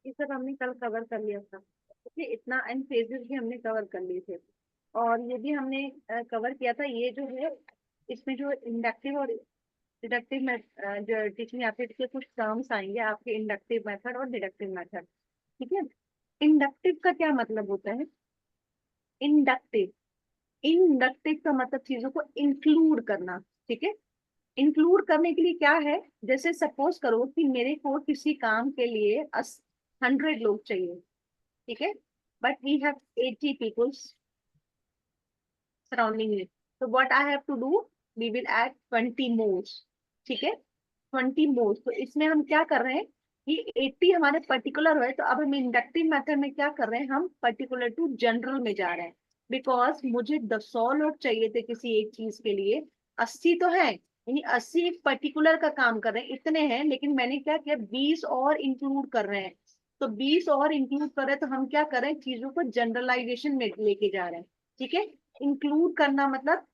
ये सब हमने कल कवर कर लिया था। ओके, इतना एंड फेजेस भी हमने कवर कर लिए थे। और ये भी हमने कवर किया था, ये जो है इसमें जो इंडक्टिव और डिडक्टिव जो टीचिंग एप्टीट्यूड के कुछ टर्म्स आएंगे आपके, इंडक्टिव मेथड और डिडक्टिव मेथड। ठीक है। इंडक्टिव का क्या मतलब होता है? इंडक्टिव, इंडक्टिव का मतलब चीजों को इंक्लूड करना। ठीक है। इंक्लूड करने के लिए क्या है, जैसे सपोज करो कि मेरे को किसी काम के लिए 100 लोग चाहिए। ठीक है। But we have 80 peoples surrounding it, तो what I have to do, we will add 20 mores. ठीक है। 20 मोर्स, तो इसमें हम क्या कर रहे हैं कि 80 हमारे पर्टिकुलर है, तो अब हम इंडक्टिव मेथड में क्या कर रहे हैं, हम पर्टिकुलर टू जनरल में जा रहे हैं। बिकॉज मुझे 100 लोग चाहिए थे किसी एक चीज के लिए, 80 तो है, यानी 80 एक पर्टिकुलर का काम कर रहे हैं, इतने हैं, लेकिन मैंने क्या किया, 20 और इंक्लूड कर रहे हैं। तो 20 और इंक्लूड कर रहे हैं, तो हम क्या कर रहे हैं, चीजों को जनरलाइजेशन में लेके जा रहे हैं। ठीक है। इंक्लूड करना मतलब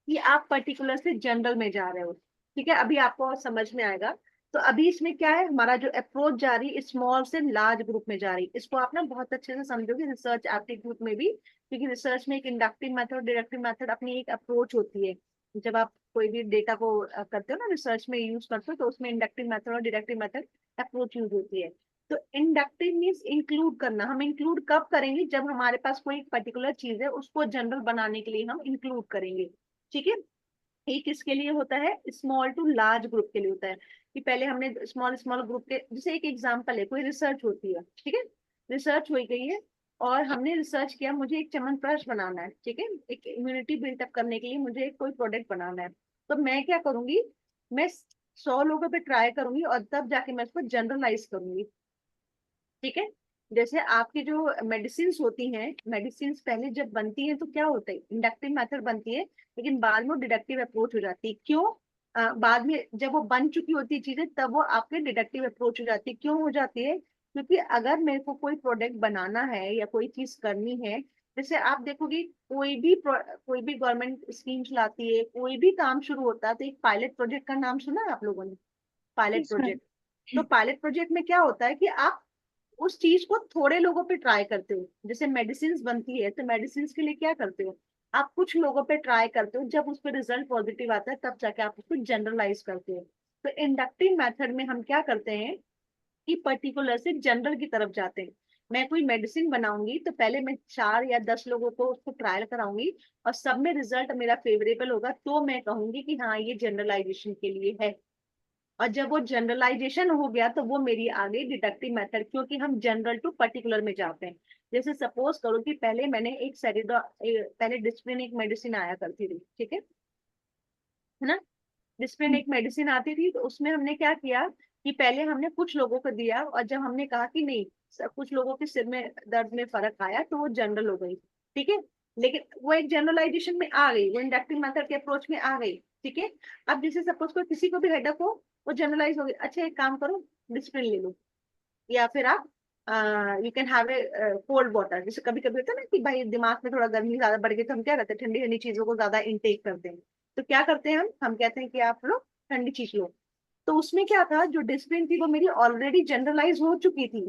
कि आप पर्टिकुलर से जनरल में जा रहे हो। ठीक है, अभी आपको और समझ में आएगा। तो अभी इसमें क्या है, हमारा जो अप्रोच जा रही है स्मॉल से लार्ज ग्रुप में जा रही है, इसको आप ना बहुत अच्छे से समझोगे रिसर्च एप्टीट्यूड में भी, क्योंकि रिसर्च में एक इंडक्टिव मेथड डिडक्टिव मेथड अपनी एक अप्रोच होती है। जब आप कोई भी डेटा को करते हो ना, रिसर्च में यूज करते हो, तो उसमें इंडक्टिव मेथड और डिडक्टिव मेथड अप्रोच यूज होती है। तो इंडक्टिव मीन्स इंक्लूड करना। हम इंक्लूड कब करेंगे, जब हमारे पास कोई पर्टिकुलर चीज है, उसको जनरल बनाने के लिए हम इंक्लूड करेंगे। ठीक है। ये किसके लिए होता है, स्मॉल टू लार्ज ग्रुप के लिए होता है। कि पहले हमने स्मॉल स्मॉल ग्रुप के, जैसे एक एग्जांपल है, कोई रिसर्च होती है। ठीक है। रिसर्च हो गई है, और हमने रिसर्च किया, मुझे एक च्यवनप्राश बनाना है। ठीक है। एक इम्यूनिटी बिल्टअप करने के लिए मुझे एक कोई प्रोडक्ट बनाना है। तो मैं क्या करूंगी, मैं 100 लोगों पे ट्राई करूंगी, और तब जाके मैं इसको जनरलाइज करूंगी। ठीक है। जैसे आपकी जो मेडिसिन होती हैं, मेडिसिन पहले जब बनती हैं तो क्या होता है, इंडक्टिव मेथड बनती है, लेकिन बाद में वो डिडक्टिव अप्रोच हो जाती है। क्यों? बाद में जब वो बन चुकी होती है चीजें, तब वो आपके डिडक्टिव अप्रोच हो जाती है। क्यों हो जाती है? क्योंकि अगर मेरे को कोई प्रोडक्ट बनाना है या कोई चीज करनी है, जैसे आप देखोगे कोई भी गवर्नमेंट स्कीम चलाती है, कोई भी काम शुरू होता है, तो एक पायलट प्रोजेक्ट का नाम सुना है आप लोगों ने? पायलट इसका प्रोजेक्ट। तो पायलट प्रोजेक्ट में क्या होता है कि आप उस चीज को थोड़े लोगों पे ट्राई करते हो। जैसे मेडिसिन बनती है, तो मेडिसिन के लिए क्या करते हो, आप कुछ लोगों पे ट्राई करते हो, जब उस पर रिजल्ट पॉजिटिव आता है, तब जाके आप उसको जनरलाइज करते हो। तो इंडक्टिव मेथड में हम क्या करते हैं कि पर्टिकुलर से जनरल की तरफ जाते हैं। मैं कोई मेडिसिन बनाऊंगी, तो पहले मैं 4 या 10 लोगों को उसको ट्रायल कराऊंगी, और सब में रिजल्ट मेरा फेवरेबल होगा, तो मैं कहूंगी कि हाँ ये जनरलाइजेशन के लिए है। और जब वो जनरलाइजेशन हो गया, तो वो मेरी आ गई डिडक्टिव मेथड, क्योंकि हम जनरल टू पर्टिकुलर में जाते हैं। जैसे सपोज करो कि पहले मैंने एक सेरिडो पहले डिस्प्रिन एक मेडिसिन आया करती थी। ठीक है ना? डिस्प्रिन एक मेडिसिन आती थी, तो उसमें हमने क्या किया कि पहले हमने कुछ लोगों को दिया, और जब हमने कहा कि नहीं, कुछ लोगों के सिर में दर्द में फर्क आया, तो वो जनरल हो गई। ठीक है। लेकिन वो एक जनरलाइजेशन में आ गई, वो इंडक्टिव मेथड के अप्रोच में आ गई। ठीक है। अब जैसे सपोज को किसी को भी हेडक हो, वो जनरलाइज हो गई। अच्छा एक काम करो, डिस्प्रिन ले लो, या फिर आप you can have a cold water. जैसे कभी कभी होता है ना कि भाई दिमाग में थोड़ा गर्मी ज्यादा बढ़ गई, तो हम क्या करते हैं, ठंडी ठंडी चीजों को ज्यादा इनटेक करते हैं। तो क्या करते हैं, हम कहते हैं कि आप लोग ठंडी चीज लो। तो उसमें क्या था, जो डिसिप्लिन थी वो मेरी ऑलरेडी जनरलाइज हो चुकी थी,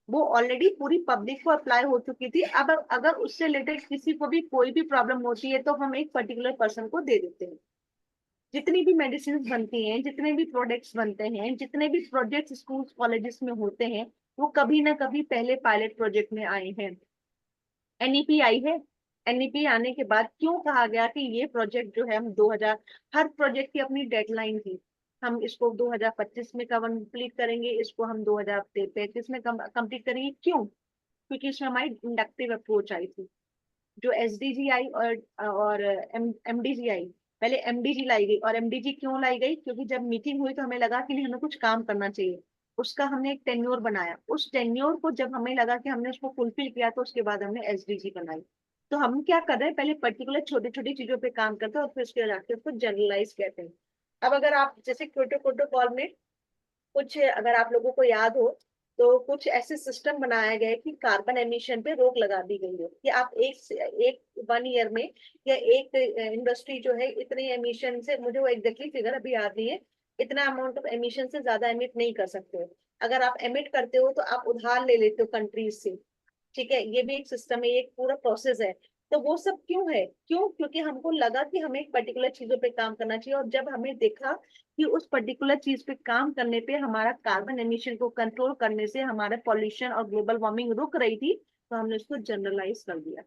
वो ऑलरेडी पूरी पब्लिक को अप्लाई हो चुकी थी। अब अगर उससे रिलेटेड किसी को भी कोई भी प्रॉब्लम होती है, तो हम एक पर्टिकुलर पर्सन को दे देते हैं। जितनी भी मेडिसिन बनती हैं, जितने भी प्रोडक्ट्स बनते हैं, जितने भी प्रोजेक्ट्स स्कूल कॉलेजेस में होते हैं, वो कभी ना कभी पहले पायलट प्रोजेक्ट में आए हैं। एनईपी आई है। एनईपी आने के बाद क्यों कहा गया कि ये प्रोजेक्ट जो है हम 2000, हर प्रोजेक्ट की अपनी डेडलाइन थी, हम इसको 2025 में कंप्लीट करेंगे, इसको हम 2035 में कंप्लीट करेंगे। क्यों? क्योंकि इसमें हमारी इंडक्टिव अप्रोच आई थी। जो एसडीजी आई और एमडीजी आई, पहले एमडीजी लाई गई। और एमडीजी क्यों लाई गई? क्योंकि जब मीटिंग हुई, तो हमें लगा कि नहीं, हमें कुछ काम करना चाहिए। उसका हमने एक टेन्योर बनाया, उस टेन्योर को जब हमें लगा कि हमने उसको फुलफिल किया, तो उसके बाद हमने एसडीजी बनाई। तो हम क्या कर रहे हैं, पहले पर्टिकुलर छोटी छोटी चीजों पे काम करते हैं, और फिर उसके जाके उसको जनरलाइज कहते हैं। अब अगर आप जैसे प्रोटोकॉल में कुछ, अगर आप लोगों को याद हो, तो कुछ ऐसे सिस्टम बनाया गया है कि कार्बन एमिशन पे रोक लगा दी गई है, कि आप एक 1 ईयर में, या एक इंडस्ट्री जो है इतने एमिशन से, मुझे वो एग्जैक्टली फिगर अभी याद नहीं है, इतना अमाउंट ऑफ एमिशन से ज्यादा एमिट नहीं कर सकते हो। अगर आप एमिट करते हो तो आप उधार ले लेते हो कंट्रीज से, ठीक है, ये भी एक सिस्टम है, ये एक पूरा प्रोसेस है। तो वो सब क्यों है, क्यों, क्योंकि हमको लगा कि हमें एक पर्टिकुलर चीजों पे काम करना चाहिए, और जब हमें देखा कि उस पर्टिकुलर चीज पे काम करने पे हमारा कार्बन एमिशन को कंट्रोल करने से हमारा पॉल्यूशन और ग्लोबल वार्मिंग रुक रही थी, तो हमने उसको जनरलाइज कर दिया।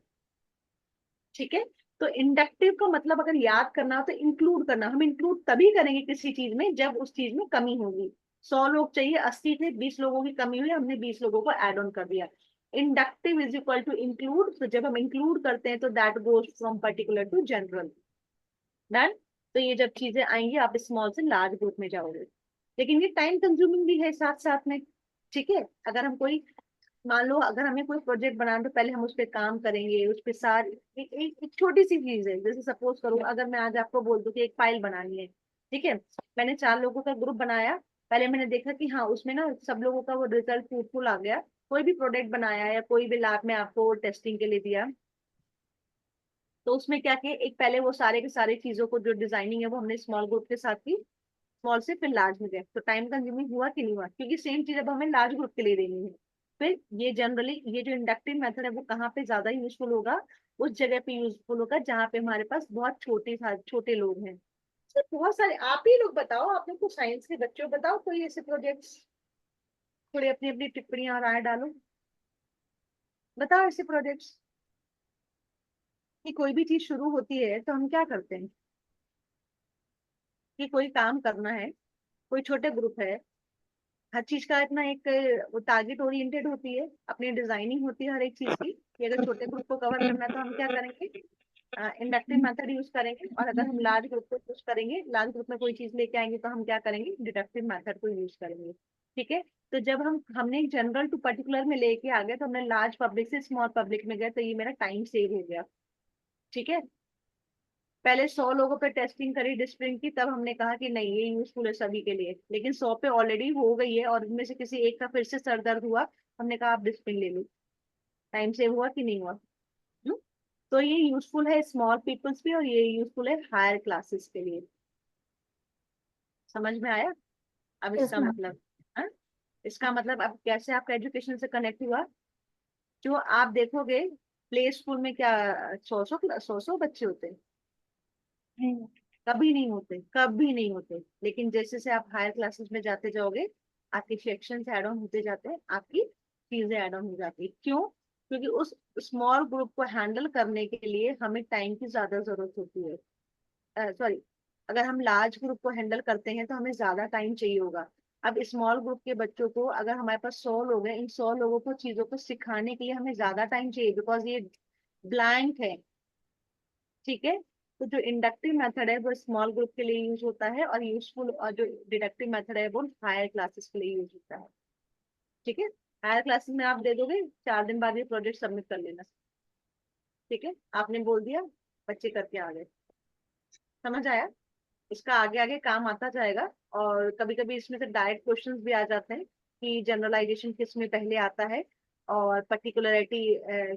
ठीक है। तो इंडक्टिव का मतलब अगर याद करना हो तो इंक्लूड करना, हम इंक्लूड तभी करेंगे किसी चीज में जब उस चीज में कमी होगी। 100 लोग चाहिए, 80 थे, 20 लोगों की कमी हुई, हमने 20 लोगों को ऐड ऑन कर दिया। Inductive is equal to include, तो जब हम इंक्लूड करते हैं तो that goes from particular to general. Done. तो ये जब चीजें आएंगी आप स्मॉल से लार्ज ग्रुप में जाओगे, लेकिन ये टाइम कंज्यूमिंग भी है साथ साथ में। ठीक है। अगर हम कोई, मान लो अगर हमें कोई प्रोजेक्ट बनाना, तो पहले हम उस पर काम करेंगे, उस पर सारी एक छोटी सी चीज है, जैसे सपोज करो अगर मैं आज आपको बोल दूं कि एक फाइल बनानी है, ठीक है, मैंने 4 लोगों का ग्रुप बनाया, पहले मैंने देखा कि हाँ उसमें ना सब लोगों का वो रिजल्ट फ्रूटफुल आ गया, कोई भी प्रोडक्ट बनाया या कोई भी लैब में आपको टेस्टिंग के लिए दिया, तो उसमें क्या किया, एक पहले वो सारे के सारे चीजों को जो डिजाइनिंग है वो हमने स्मॉल ग्रुप के साथ की, स्मॉल से फिर लार्ज में गए, तो टाइम कंज्यूमिंग हुआ कि नहीं हुआ, क्योंकि सेम चीज अब हमें लार्ज ग्रुप के लिए देनी है। फिर ये जनरली ये जो इंडक्टिव मेथड है वो कहाँ पे ज्यादा यूजफुल होगा, उस जगह पे यूजफुल होगा जहाँ पे हमारे पास बहुत छोटे लोग हैं। सर बहुत सारे, आप ही लोग बताओ, आप लोग को साइंस के बच्चों बताओ कोई ऐसे प्रोजेक्ट्स, थोड़ी अपनी अपनी टिप्पणियां और राय डालो, बताओ ऐसे प्रोजेक्ट्स। कि कोई भी चीज शुरू होती है तो हम क्या करते हैं, कि कोई काम करना है, कोई छोटे ग्रुप है, हर चीज का इतना एक वो टारगेट ओरिएंटेड होती है, अपनी डिजाइनिंग होती है हर एक चीज की, कि अगर छोटे ग्रुप को कवर करना है तो हम क्या करेंगे, इंडक्टिव मेथड यूज करेंगे, और अगर हम लार्ज ग्रुप को यूज करेंगे, लार्ज ग्रुप में कोई चीज लेके आएंगे तो हम क्या करेंगे, डिडक्टिव मेथड को यूज करेंगे। ठीक है। तो जब हमने जनरल टू पर्टिकुलर में लेके आ गए, तो हमने लार्ज पब्लिक से स्मॉल पब्लिक में गए, तो ये मेरा टाइम सेव हो गया। ठीक है। पहले 100 लोगों पे टेस्टिंग करी डिस्प्रिंग की, तब हमने कहा कि नहीं ये यूजफुल है सभी के लिए, लेकिन 100 पे ऑलरेडी हो गई है और इनमें से किसी एक का फिर से सर दर्द हुआ, हमने कहा आप डिस्प्रिंग ले लो। टाइम सेव हुआ कि नहीं हुआ। हम्म? तो ये यूजफुल है स्मॉल पीपल्स भी, और ये यूजफुल है हायर क्लासेस के लिए। समझ में आया अब यस इसका मैम। मतलब। हाँ? इसका मतलब अब कैसे आपका एजुकेशन से कनेक्ट हुआ, जो आप देखोगे प्ले स्कूल में क्या 100 बच्चे होते हैं, कभी नहीं होते, कभी नहीं होते, लेकिन जैसे जैसे आप हायर क्लासेस में जाते जाओगे, आपके सेक्शन ऐड ऑन होते जाते हैं, आपकी चीजें ऐड ऑन हो जाती है। क्यों, क्योंकि उस स्मॉल ग्रुप को हैंडल करने के लिए हमें टाइम की ज्यादा जरूरत होती है। सॉरी, अगर हम लार्ज ग्रुप को हैंडल करते हैं तो हमें ज्यादा टाइम चाहिए होगा। अब स्मॉल ग्रुप के बच्चों को, अगर हमारे पास 100 लोग हैं, इन 100 लोगों को चीजों को सिखाने के लिए हमें ज्यादा टाइम चाहिए, बिकॉज ये ब्लैंक है। ठीक है। तो जो इंडक्टिव मेथड है वो स्मॉल ग्रुप के लिए यूज होता है, और यूजफुल, और जो डिडक्टिव मेथड है वो हायर क्लासेस के लिए यूज होता है। ठीक है। हायर क्लासेस में आप दे दोगे, 4 दिन बाद ये प्रोजेक्ट सबमिट कर लेना। ठीक है, आपने बोल दिया, बच्चे करके आ गए। समझ आया। इसका आगे आगे काम आता जाएगा, और कभी कभी इसमें से डायरेक्ट क्वेश्चंस भी आ जाते हैं कि जनरलाइजेशन किस में पहले आता है, और पर्टिकुलरिटी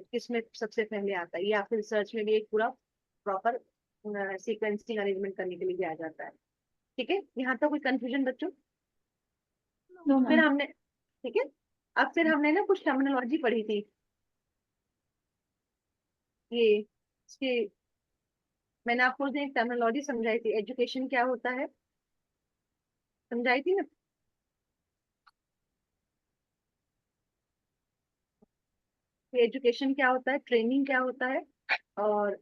किस में सबसे पहले आता है, या फिर रिसर्च में भी एक पूरा प्रॉपर सीक्वेंसिंग अरेंजमेंट करने के लिए भी आ जाता है। ठीक है, यहाँ तक कोई कंफ्यूजन बच्चों। नो फिर मैम। हमने, ठीक है, अब फिर हमने ना कुछ टर्मिनोलॉजी पढ़ी थी, ये इसके, मैंने आपको उस दिन एक टर्मिनोलॉजी समझाई थी, एजुकेशन क्या होता है, समझाई थी ना। एजुकेशन क्या होता है, ट्रेनिंग क्या होता है, और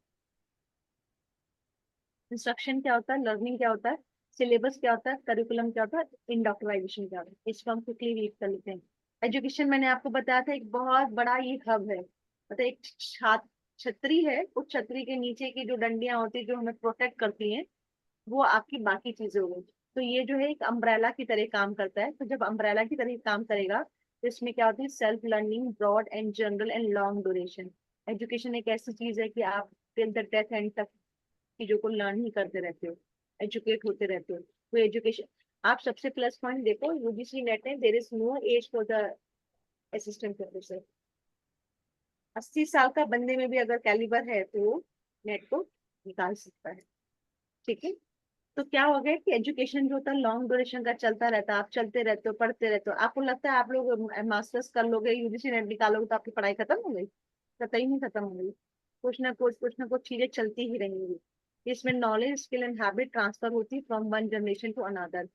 इंस्ट्रक्शन क्या होता है, लर्निंग क्या होता है, सिलेबस क्या होता है, करिकुलम क्या होता है, इंडोक्ट्राइजेशन क्या होता है। इसको हम क्विकली रीड कर लेते हैं। एजुकेशन मैंने आपको बताया था एक बहुत बड़ा ये हब है, मतलब एक छात्र छतरी है, उस छतरी के नीचे की जो डंडियां होती है जो हमें प्रोटेक्ट करती हैं, वो आपकी बाकी चीजें हो गई। तो ये जो है एक अम्ब्रेला की तरह काम करता है, तो जब अम्ब्रेला की तरह काम करेगा तो इसमें क्या होती है, self learning, broad and general and long duration. Education एक ऐसी चीज है कि आप टिल द डेथ एंड तक चीजों को लर्न ही करते रहते हो, एजुकेट होते रहते हो। तो एजुकेशन, आप सबसे प्लस पॉइंट देखो यूजीसी नेट है, there is no age for the assistant professor. 80 साल का बंदे में भी अगर कैलिबर है तो वो नेट को निकाल सकता है। ठीक है। तो क्या हो गया कि एजुकेशन जो होता है लॉन्ग ड्यूरेशन का चलता रहता है, आप चलते रहते हो, पढ़ते रहते हो। आपको लगता है आप लोग मास्टर्स कर लोगे, यूजीसी नेट निकालोगे तो आपकी पढ़ाई खत्म हो गई? कतई नहीं खत्म हो गई। कुछ ना कुछ चीजें चलती ही रहेंगी। इसमें knowledge, skill and habit transfer होती है from one generation to another.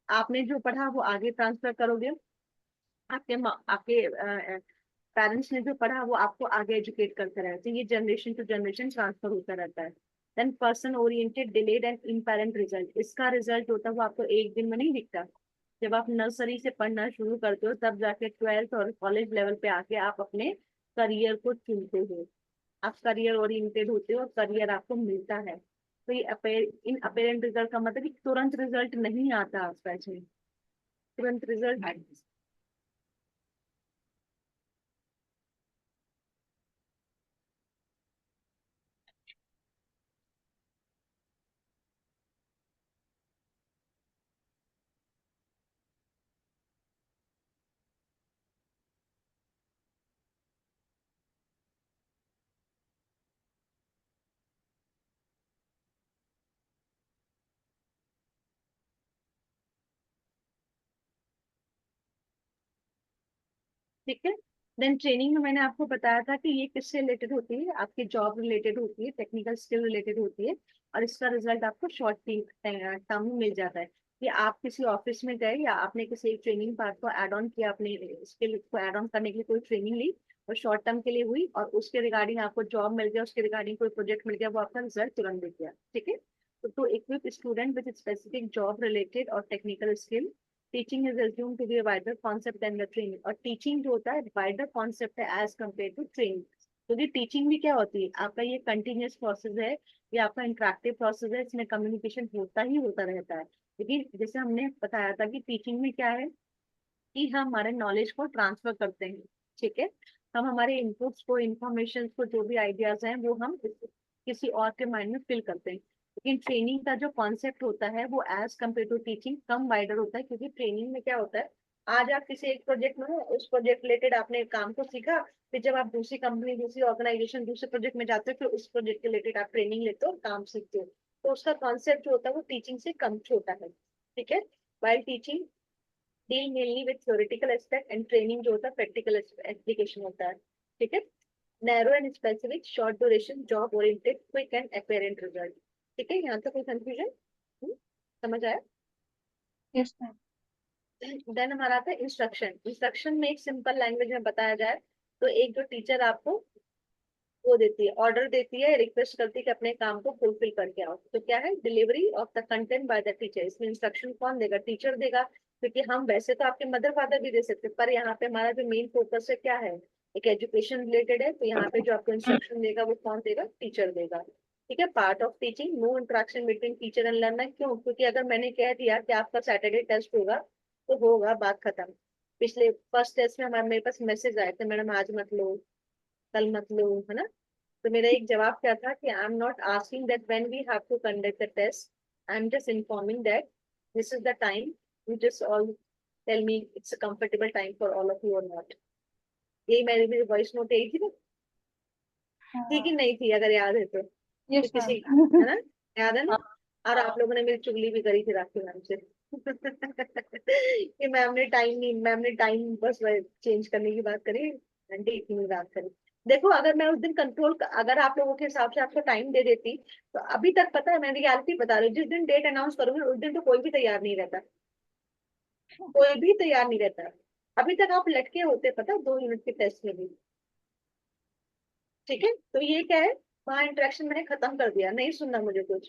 आपने जो पढ़ा वो आगे ट्रांसफर करोगे, आपके पेरेंट्स ने जो पढ़ा वो आपको आगे एजुकेट करते रहते हैं। ये जनरेशन टू जनरेशन ट्रांसफर होता रहता है। Then person oriented delayed and important result, इसका रिजल्ट होता है वो आपको एक दिन में नहीं दिखता। जब आप नर्सरी से पढ़ना शुरू करते हो तब जाके ट्वेल्थ और कॉलेज लेवल पे आके आप अपने करियर को चुनते हो। आप करियर ओरिएंटेड होते हो और करियर आपको मिलता है। तो ये इन अपेरेंट रिजल्ट का मतलब कि तुरंत रिजल्ट नहीं आता आपका इसमें, तुरंत रिजल्ट। ठीक है। देन ट्रेनिंग में मैंने आपको बताया था कि ये किससे रिलेटेड होती है, आपकी जॉब रिलेटेड होती है, टेक्निकल स्किल रिलेटेड होती है। और इसका रिजल्ट आपको शॉर्ट टर्म में मिल जाता है। कि आप किसी ऑफिस में गए या आपने किसी ट्रेनिंग पार्ट को ऐड ऑन किया, अपने स्किल को ऐड ऑन करने के लिए कोई ट्रेनिंग ली और शॉर्ट टर्म के लिए हुई, और उसके रिगार्डिंग आपको जॉब मिल गया, उसके रिगार्डिंग कोई प्रोजेक्ट मिल गया, वो आपका रिजल्ट तुरंत दिख गया। ठीक है। तो equip student with specific job related और technical skill, teaching is assumed to be a wider concept than the training। और टीचिंग जो होता है वाइडर कॉन्सेप्ट है एज कम्पेयर टू ट्रेनिंग। क्योंकि टीचिंग भी क्या होती है, आपका ये कंटिन्यूस प्रोसेस है, ये आपका इंटरेक्टिव प्रोसेस है, इसमें कम्युनिकेशन होता ही होता रहता है। लेकिन जैसे हमने बताया था कि टीचिंग में क्या है कि हम हमारे नॉलेज को ट्रांसफर करते हैं। ठीक है। हम हमारे इनपुट्स को, इंफॉर्मेशन को, जो भी आइडियाज हैं वो हम किसी और के माइंड में फिल करते हैं। लेकिन ट्रेनिंग का जो कॉन्सेप्ट होता है वो एज कम्पेयर टू टीचिंग कम वाइडर होता है। क्योंकि ट्रेनिंग में क्या होता है, आज आप किसी एक प्रोजेक्ट में हो, उस प्रोजेक्ट रिलेटेड आपने काम को सीखा, फिर जब आप दूसरी कंपनी, दूसरी ऑर्गेनाइजेशन, दूसरे प्रोजेक्ट में जाते हो, फिर उस प्रोजेक्ट के रिलेटेड आप ट्रेनिंग लेते हो, काम सीखते हो। तो उसका कॉन्सेप्ट जो होता है वो टीचिंग से कम छोटा है। ठीक है। While teaching deal mainly with theoretical aspect and training जो होता है प्रैक्टिकल एप्लीकेशन होता है। ठीक है। Narrow and specific, short duration, job oriented, quick and apparent result. ठीक है, यहाँ तक कोई कंफ्यूजन? समझ आया? Yes ma'am. देन हमारा आता है इंस्ट्रक्शन। इंस्ट्रक्शन में एक सिंपल लैंग्वेज में बताया जाए तो एक जो टीचर आपको वो देती है, ऑर्डर देती है, रिक्वेस्ट करती है कि अपने काम को फुलफिल करके आओ, तो क्या है, delivery of the content by the teacher. इसमें इंस्ट्रक्शन कौन देगा? टीचर देगा। क्योंकि हम वैसे तो आपके मदर फादर भी दे सकते, पर यहाँ पे हमारा जो मेन फोकस है क्या है, एक एजुकेशन रिलेटेड है, तो यहाँ पे जो आपको इंस्ट्रक्शन देगा वो कौन देगा? टीचर देगा। ठीक है। Part of teaching, no interaction between teacher and learner. क्यों? क्योंकि अगर मैंने कह दिया कि आपका सैटरडे टेस्ट होगा तो होगा, बात खत्म। पिछले फर्स्ट टेस्ट में हमारे मेरे पास मैसेज आए थे, मैडम आज मत लो, कल मत लो, है ना? तो मेरा एक जवाब क्या था कि I am not asking that when we have to conduct the test, I am just informing that this is the time, you just all tell me it's a comfortable time for all of you और not. यही मेरी voice note यही थी ना? थी कि हाँ। नहीं थी, अगर याद है तो यस किसी, मैम। है ना? याद है ना? हाँ। और हाँ। आप लोगों ने मेरी चुगली भी करी थी राखी मैम से कि मैम ने टाइम बस चेंज करने की बात करी, घंटे इतनी बात करी। देखो अगर मैं उस दिन अगर आप लोगों के हिसाब से आपको टाइम दे देती, तो अभी तक पता है, मैं रियलिटी बता रही हूँ, जिस दिन डेट अनाउंस करूंगी उस दिन तो कोई भी तैयार नहीं रहता, कोई भी तैयार नहीं रहता। अभी तक आप लटके होते, पता है, 2 यूनिट के टेस्ट में भी। ठीक है। तो ये क्या है, वहां इंटरेक्शन मैंने खत्म कर दिया, नहीं सुनना मुझे कुछ,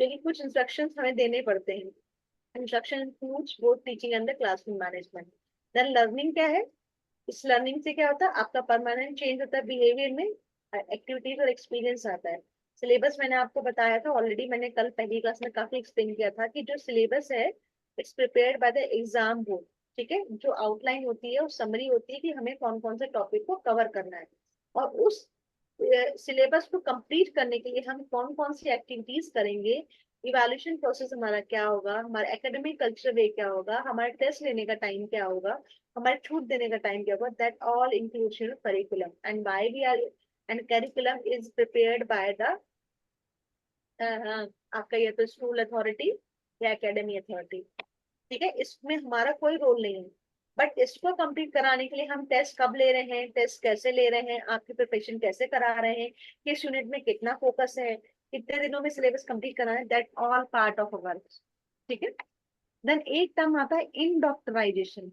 क्योंकि कुछ इंस्ट्रक्शंस हमें देने पड़ते हैं। Instruction includes both teaching and the classroom management. Then learning क्या है, इस लर्निंग से क्या होता है, आपका परमानेंट चेंज होता है बिहेवियर में, एक्टिविटीज और एक्सपीरियंस आता है। सिलेबस मैंने आपको बताया था ऑलरेडी, मैंने कल पहली क्लास में काफी एक्सप्लेन किया था कि जो सिलेबस है it's prepared by the exam board. ठीक है। जो आउटलाइन होती है, वो समरी होती है कि हमें कौन कौन से टॉपिक को कवर करना है, और उस सिलेबस को कंप्लीट करने के लिए हम कौन कौन सी एक्टिविटीज करेंगे, इवैल्यूएशन प्रोसेस हमारा क्या होगा, हमारा एकेडमिक कल्चर वे क्या होगा, हमारा टेस्ट लेने का टाइम क्या होगा, हमारे छूट देने का टाइम क्या होगा, that all includes your curriculum and why we are, and curriculum is prepared by the हाँ, आपका या तो स्कूल अथॉरिटी या एकेडमी अथॉरिटी। ठीक है, इसमें हमारा कोई रोल नहीं है। बट इसको कंप्लीट कराने के लिए हम टेस्ट कब ले रहे हैं, टेस्ट कैसे ले रहे हैं, आपकी प्रिपरेशन कैसे करा रहे हैं, किस यूनिट में कितना फोकस है, कितने दिनों में सिलेबस कंप्लीट करना है, that all part of our. ठीक है। देन एक टर्म आता है इंडॉक्टराइजेशन।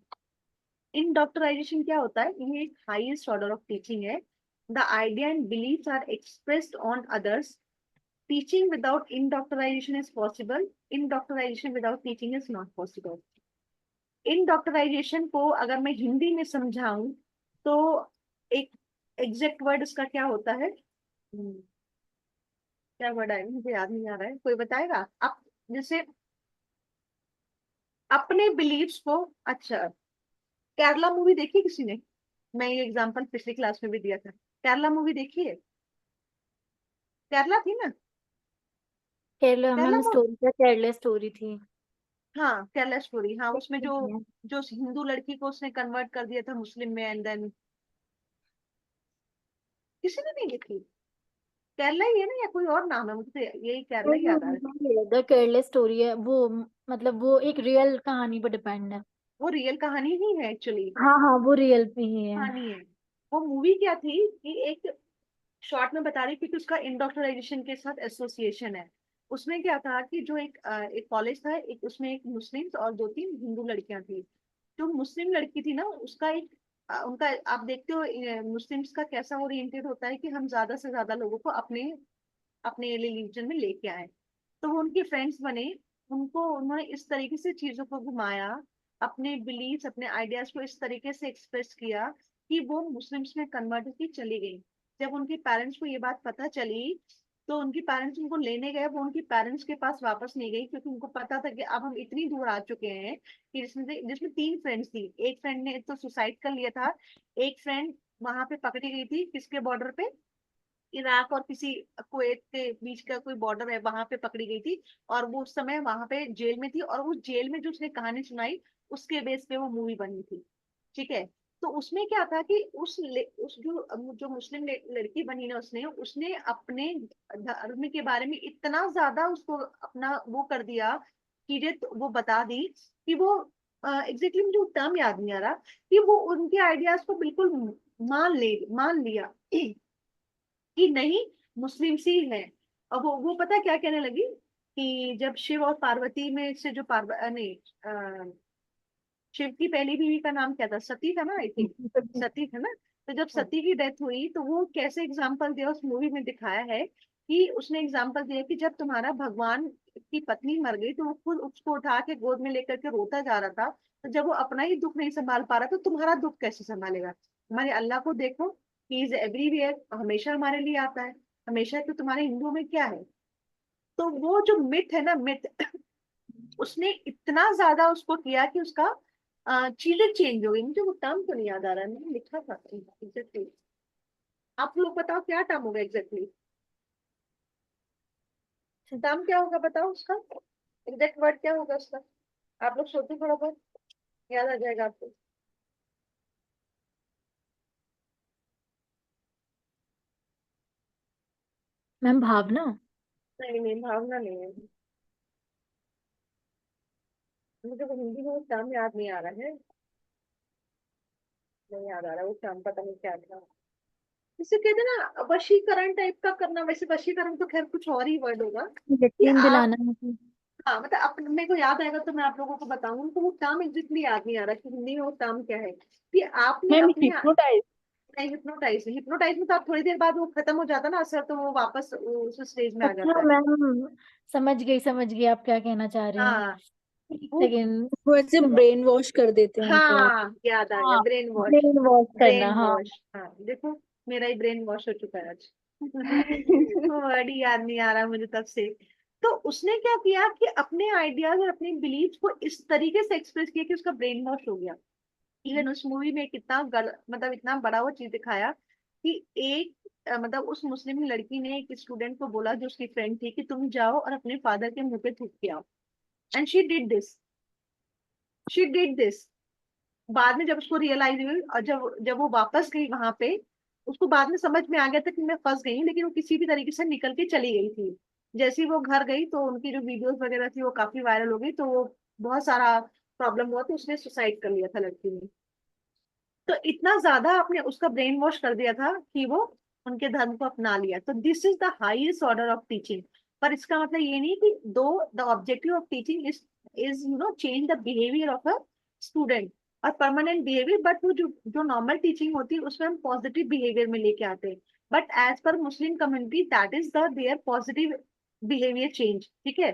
इंडॉक्टराइजेशन क्या होता है? ये एक हाईएस्ट ऑर्डर ऑफ टीचिंग है। The idea and believes are expressed on others. Teaching without indoctrination is possible, indoctrination without teaching is not possible. Indoctrination को अगर मैं हिंदी में समझाऊं तो एक एग्जैक्ट वर्ड उसका क्या होता है? क्या वर्ड है, मुझे याद नहीं आ रहा है, कोई बताएगा आप? जैसे अपने बिलीव्स को, अच्छा, केरला मूवी देखी किसी ने? मैं ये एग्जांपल पिछली क्लास में भी दिया था। केरला मूवी देखी है? केरला थी ना? केरला केरला मैम, को, स्टोरी का केरला स्टोरी थी। हाँ केरला स्टोरी, हाँ उसमें जो देखी है। जो हिंदू लड़की को उसने कन्वर्ट कर दिया था मुस्लिम में, एंड देन किसी ने नहीं देखी? केरला ही है ना, या कोई और नाम है? मुझे तो यही केरला ही याद आ रहा है। द केरला स्टोरी है वो, मतलब वो एक रियल कहानी पर डिपेंड है। वो रियल कहानी ही है एक्चुअली। हाँ हाँ, वो रियल पे ही है। कहानी है। वो मूवी क्या थी कि एक शॉर्ट में बता रही थी कि उसका इंडोक्टराइजेशन के साथ एसोसिएशन है। उसमें क्या था कि जो एक कॉलेज था, एक उसमें एक मुस्लिम और दो तीन हिंदू लड़कियां थी। जो मुस्लिम लड़की थी ना, उसका एक उनका आप देखते हो मुस्लिम्स का कैसा ओरिएंटेड होता है कि हम ज्यादा से ज्यादा लोगों को अपने अपने रिलीजन में लेके आए। तो वो उनके फ्रेंड्स बने। उनको उन्होंने इस तरीके से चीजों को घुमाया, अपने बिलीव्स अपने आइडियाज को इस तरीके से एक्सप्रेस किया कि वो मुस्लिम्स में कन्वर्ट होकर चली गई। जब उनके पेरेंट्स को ये बात पता चली तो उनके पेरेंट्स उनको लेने गए। वो उनके पेरेंट्स के पास वापस नहीं गई क्योंकि उनको पता था कि अब हम इतनी दूर आ चुके हैं कि जिसमें तीन फ्रेंड्स थी। एक फ्रेंड ने तो सुसाइड कर लिया था। एक फ्रेंड वहां पे पकड़ी गई थी, किसके बॉर्डर पे, इराक और किसी कुवैत के बीच का कोई बॉर्डर है, वहां पे पकड़ी गई थी। और वो उस समय वहां पे जेल में थी, और उस जेल में जो उसने कहानी सुनाई उसके बेस पे वो मूवी बनी थी। ठीक है। तो उसमें क्या था कि उस जो मुस्लिम लड़की बनी ना, उसने उसने अपने धर्म के बारे में इतना ज्यादा उसको अपना वो कर दिया, चीजें वो बता दी कि वो एग्जैक्टली मुझे टर्म याद नहीं आ रहा, कि वो उनके आइडियाज को बिल्कुल मान लिया कि नहीं, मुस्लिम सी है। अब वो पता है क्या कहने लगी कि जब शिव और पार्वती में से जो नहीं, शिव की पहली बीवी का नाम क्या था? सती था ना, आई थिंक। सती था ना? तो जब सती की डेथ हुई तो वो कैसे एग्जाम्पल दिया उस मूवी में दिखाया है कि उसने एग्जाम्पल दिया कि जब तुम्हारा भगवान की पत्नी मर गई तो वो खुद उसको उठा के गोद में लेकर के रोता जा रहा था। तो जब वो अपना ही दुख नहीं संभाल पा रहा तो तुम्हारा दुख कैसे संभालेगा? हमारे अल्लाह को देखो, ही इज एवरीवेयर, हमेशा हमारे लिए आता है। हमेशा तो तुम्हारे हिंदुओं में क्या है? तो वो जो मिथ है ना, मिथ, उसने इतना ज्यादा उसको किया कि उसका चीजें चेंज हो गई। मुझे वो टर्म तो नहीं याद आ रहा है, मैंने लिखा था एग्जैक्टली। आप लोग बताओ क्या टर्म होगा एग्जैक्टली? टर्म क्या होगा बताओ उसका, एग्जैक्ट वर्ड क्या होगा उसका? आप लोग सोचो थोड़ा बहुत, याद आ जाएगा आपको। मैम, भावना। नहीं नहीं, भावना नहीं है। मुझे वो हिंदी में वो टर्म याद नहीं आ रहा है। नहीं याद आ रहा वो टर्म, पता नहीं क्या था। जिसे कहते हैं ना वशीकरण टाइप का करना, वैसे वशीकरण तो खैर कुछ और ही वर्ड होगा कि यकीन आप, दिलाना। हाँ मतलब अपने मेरे को याद आएगा तो मैं आप लोगों को बताऊंगी। तो वो टर्म एग्जैक्टली याद नहीं आ रहा कि हिंदी में वो टर्म क्या है कि आपने मैम अपने, हिप्नोटाइज। नहीं हिप्नोटाइज नहीं। हिप्नोटाइज में तो आप थोड़ी देर बाद वो खत्म हो जाता है ना असर, तो वो वापस उस स्टेज में आ जाता अच्छा है। मैम, समझ गई आप क्या कहना चाह रहे हैं। हाँ एक वो, सेकेंड। वो ऐसे ब्रेन वॉश कर देते हैं उनको। हाँ याद आ गया, हाँ, ब्रेन वॉश। ब्रेन वॉश करना, ब्रेन हाँ। वॉश, हाँ देखो, मेरा ही ब्रेन वॉश हो चुका है आज। वर्ड ही याद नहीं आ रहा मुझे तब से। तो उसने क्या किया कि अपने आइडियाज और अपने बिलीव्स को इस तरीके से एक्सप्रेस किया कि उसका ब्रेन वॉश हो गया। इवन उस मूवी में कितना मतलब इतना बड़ा वो चीज दिखाया कि एक मतलब उस मुस्लिम लड़की ने एक स्टूडेंट को बोला जो उसकी फ्रेंड थी कि तुम जाओ और अपने फादर के मुंह पे थूक के आओ। And she did this. बाद में जब उसको रियलाइज हुई और जब जब वो वापस गई वहां पे, उसको बाद में समझ में आ गया था कि मैं फंस गई हूँ, लेकिन वो किसी भी तरीके से निकल के चली गई थी। जैसे ही वो घर गई तो उनकी जो वीडियोस वगैरह थी वो काफी वायरल हो गई, तो वो बहुत सारा प्रॉब्लम हुआ तो उसने सुसाइड कर लिया था लड़की ने। तो इतना ज्यादा आपने उसका ब्रेन वॉश कर दिया था कि वो उनके धर्म को अपना लिया। तो this is the highest order of teaching. पर इसका मतलब ये नहीं कि दो the objective of teaching is change the behaviour of a student और परमानेंट बिहेवियर, बट वो जो जो नॉर्मल टीचिंग होती है उसमें हम पॉजिटिव बिहेवियर में लेके आते हैं। But as per Muslim community that is the their positive behaviour change, ठीक है।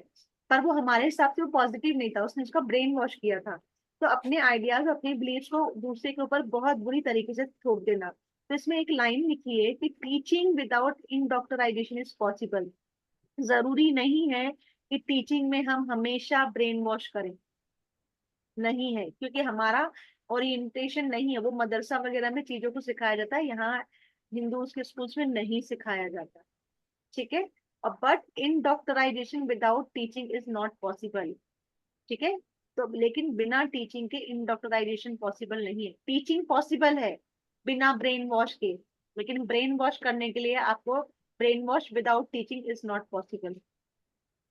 पर वो हमारे हिसाब से वो पॉजिटिव नहीं था, उसने उसका ब्रेन वॉश किया था। तो अपने आइडियाज अपने बिलीव्स को दूसरे के ऊपर बहुत बुरी तरीके से थोप देना। तो इसमें एक लाइन लिखी है कि टीचिंग विदाउट इंडोक्टराइजेशन इज पॉसिबल। जरूरी नहीं है कि टीचिंग में हम हमेशा ब्रेन वॉश करें, नहीं है, क्योंकि हमारा ओरिएंटेशन नहीं है वो मदरसा वगैरह में चीजों को सिखाया जाता है, यहाँ हिंदूज के स्कूल्स में नहीं सिखाया जाता, ठीक है। और but indoctrination without teaching is not possible, ठीक है। तो लेकिन बिना टीचिंग के इंडोक्टराइजेशन पॉसिबल नहीं है। टीचिंग पॉसिबल है बिना ब्रेन वॉश के, लेकिन ब्रेन वॉश करने के लिए आपको brain wash without teaching is not possible.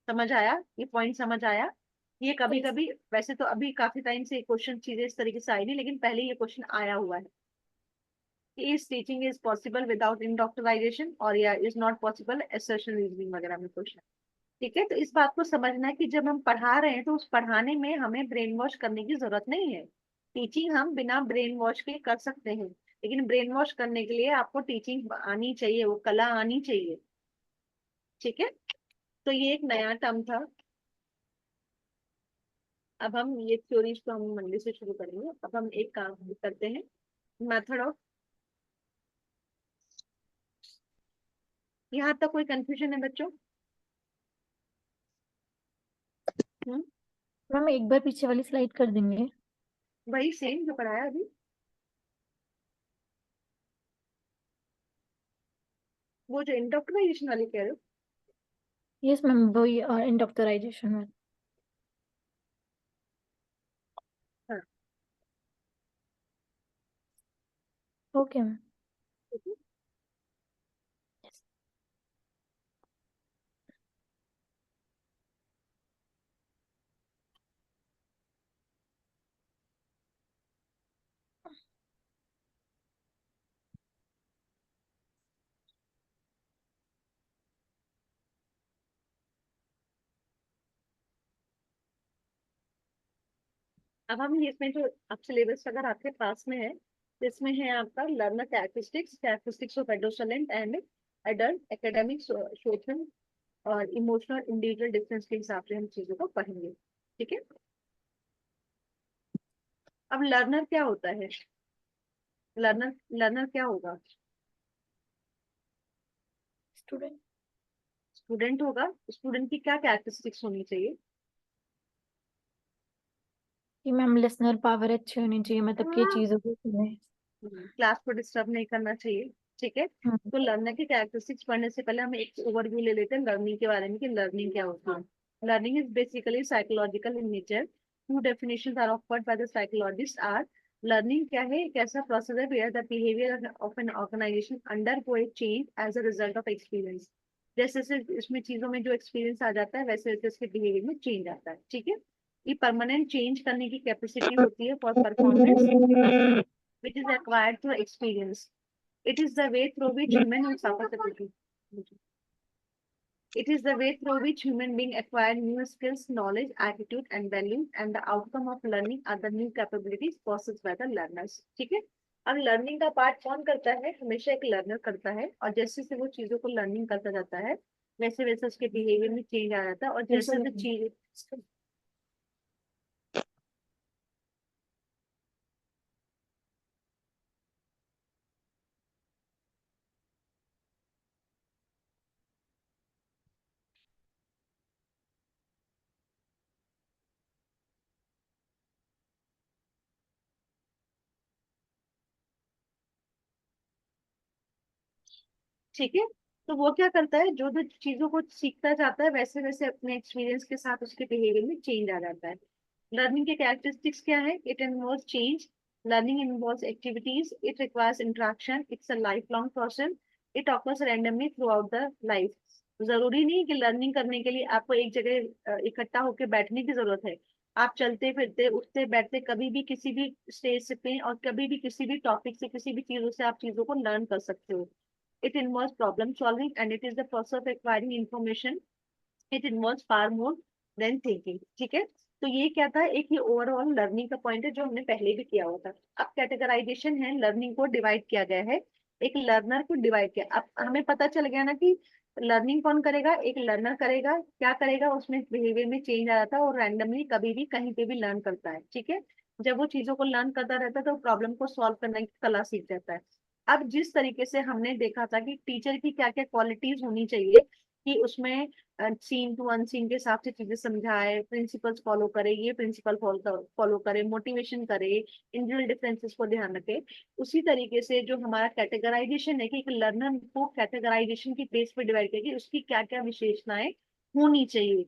समझ आया? ये पॉइंट समझ आया? ये कभी Yes. कभी, वैसे तो अभी काफी टाइम से क्वेश्चन चीजें इस तरीके से आई नहीं, लेकिन पहले ये क्वेश्चन आया हुआ है कि is teaching is possible without indoctrination और या is not possible assertion reasoning वगैरह में क्वेश्चन, ठीक है। तो इस बात को समझना है कि जब हम पढ़ा रहे हैं तो उस पढ़ाने में हमें ब्रेन वॉश करने की जरूरत नहीं है। टीचिंग हम बिना ब्रेन वॉश के कर सकते हैं, लेकिन ब्रेन वॉश करने के लिए आपको टीचिंग आनी चाहिए, वो कला आनी चाहिए, ठीक है। तो ये एक नया टर्म था। अब हम ये थ्योरीज को हम मंडे से शुरू करेंगे। अब हम एक काम करते हैं, मेथड ऑफ। यहाँ तक कोई कंफ्यूजन है बच्चों? हम्म। मैम एक बार पीछे वाली स्लाइड कर देंगे। वही सेम जो पढ़ाया अभी, वो जो इंडोक्ट्रिनेशन वाली कह रहे हो। यस मैम वही इंडोक्टराइजेशन में। हाँ, ओके मैम। ठीक है। अब हम ये इसमें जो अब सिलेबस अगर आपके पास में है तो इसमें है आपका learner characteristics, characteristics of adolescent and adult, academic, social और इमोशनल इंडिविजुअल डिफरेंस के हिसाब से हम चीजों को पढ़ेंगे, ठीक है। अब लर्नर क्या होता है? लर्नर लर्नर क्या होगा? स्टूडेंट। स्टूडेंट होगा। स्टूडेंट की क्या कैरेक्टरिस्टिक्स होनी चाहिए? कि मैम लिसनर पावर अच्छी होनी चाहिए, मतलब कि हाँ, चीजों को सुने। क्लास को डिस्टर्ब नहीं करना चाहिए, ठीक है। हम्म। तो लर्नर की कैरेक्टरिस्टिक्स पढ़ने से पहले हम एक ओवरव्यू ले लेते हैं लर्निंग के बारे में कि लर्निंग क्या होता है। Learning is basically psychological in nature. Two definitions are offered by the psychologist are. Learning क्या है? एक ऐसा प्रोसेस है where the behaviour of an organisation undergo a change as a result of experience. जैसे जैसे इसमें चीजों में जो एक्सपीरियंस आ जाता है वैसे वैसे इसके बिहेवियर में चेंज आता है, ठीक है। ये परमानेंट चेंज करने की कैपेसिटी होती है for performance which is acquired through experience. It is the way through which human it is the way through which human being acquire new skills, knowledge, attitude, and values, and the outcome of learning are the new capabilities possessed by the learners. ठीक है। अब learning का part कौन करता है? हमेशा एक learner करता है, और जैसे से वो चीजों को लर्निंग करता जाता है वैसे वैसे उसके बिहेवियर में चेंज आ जाता है, और जैसे जैसे चीज ठीक है। तो वो क्या करता है, जो जो चीजों को सीखता जाता है वैसे वैसे अपने एक्सपीरियंस के साथ उसके बिहेवियर में चेंज आ जाता है। लर्निंग के कैरेक्टरिस्टिक्स क्या है? It involve change. Learning involve activities, it requires interaction, it's a life long process, it occurs randomly through out the life. जरूरी नहीं कि लर्निंग करने के लिए आपको एक जगह इकट्ठा होकर बैठने की जरूरत है। आप चलते फिरते उठते बैठते कभी भी किसी भी स्टेज पे और कभी भी किसी भी टॉपिक से किसी भी चीजों से आप चीजों को लर्न कर सकते हो। It involves problem solving and it is the process of acquiring information. It involves far more than thinking. ठीक है, तो ये क्या था, एक ये ओवरऑल लर्निंग का पॉइंट है जो हमने पहले भी किया हुआ था। अब कैटेगराइजेशन है, लर्निंग को डिवाइड किया गया है, एक लर्नर को डिवाइड किया। अब हमें पता चल गया ना कि लर्निंग कौन करेगा, एक लर्नर करेगा। क्या करेगा, उसमें बिहेवियर में चेंज आ जाता है और रैंडमली कभी भी कहीं पे भी लर्न करता है। ठीक है, जब वो चीजों को लर्न करता रहता है तो प्रॉब्लम को सॉल्व करने की कला सीख जाता है। अब जिस तरीके से हमने देखा था कि टीचर की क्या क्या क्वालिटीज होनी चाहिए, कि उसमें सीन टू अनसीन के हिसाब से चीजें समझाए, प्रिंसिपल्स फॉलो करे, ये प्रिंसिपल फॉलो करे, मोटिवेशन करे, इंडिविजुअल डिफरेंसेस को ध्यान रखे। उसी तरीके से जो हमारा कैटेगराइजेशन है कि एक लर्नर को कैटेगराइजेशन की बेस पे डिवाइड करके उसकी क्या क्या विशेषताएं होनी चाहिए।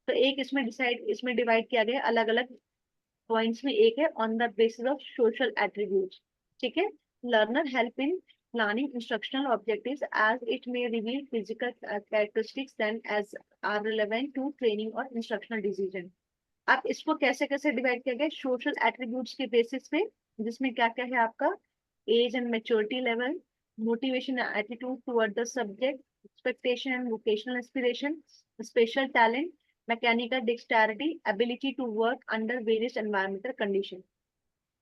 तो एक इसमें डिवाइड किया गया अलग अलग पॉइंट्स में। एक है on the basis of social attributes. ठीक है, learner help in planning instructional objectives as it may reveal physical characteristics then as are relevant to training or instructional decision। अब इसको कैसे कैसे डिवाइड किया गया, सोशल एट्रीब्यूट्स के बेसिस पे, जिसमें क्या क्या है आपका age and maturity level, motivation attitude toward the subject, expectation and vocational aspiration, special talent, mechanical dexterity, ability to work under various environmental condition.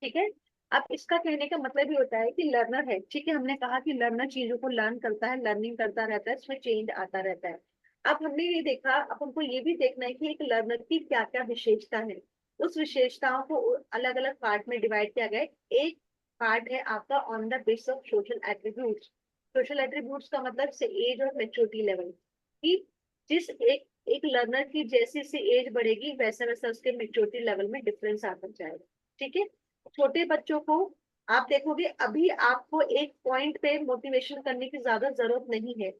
ठीक है, अब इसका कहने का मतलब ये होता है कि लर्नर है, ठीक है, हमने कहा कि लर्नर चीजों को लर्न करता है, लर्निंग करता रहता है, इसमें चेंज आता रहता है। अब हमने ये देखा, अब हमको ये भी देखना है कि एक लर्नर की क्या क्या विशेषता है। उस विशेषताओं को अलग अलग पार्ट में डिवाइड किया गया है। एक पार्ट है आपका on the base of social attributes. Social attributes का मतलब से एज और मेच्योरिटी लेवल, कि जिस एक लर्नर की जैसी सी एज बढ़ेगी वैसा वैसा उसके मेच्योरिटी लेवल में डिफरेंस आता जाएगा। ठीक है, छोटे बच्चों को आप देखोगे अभी आपको एक पॉइंट पे मोटिवेशन करने की ज्यादा जरूरत नहीं है।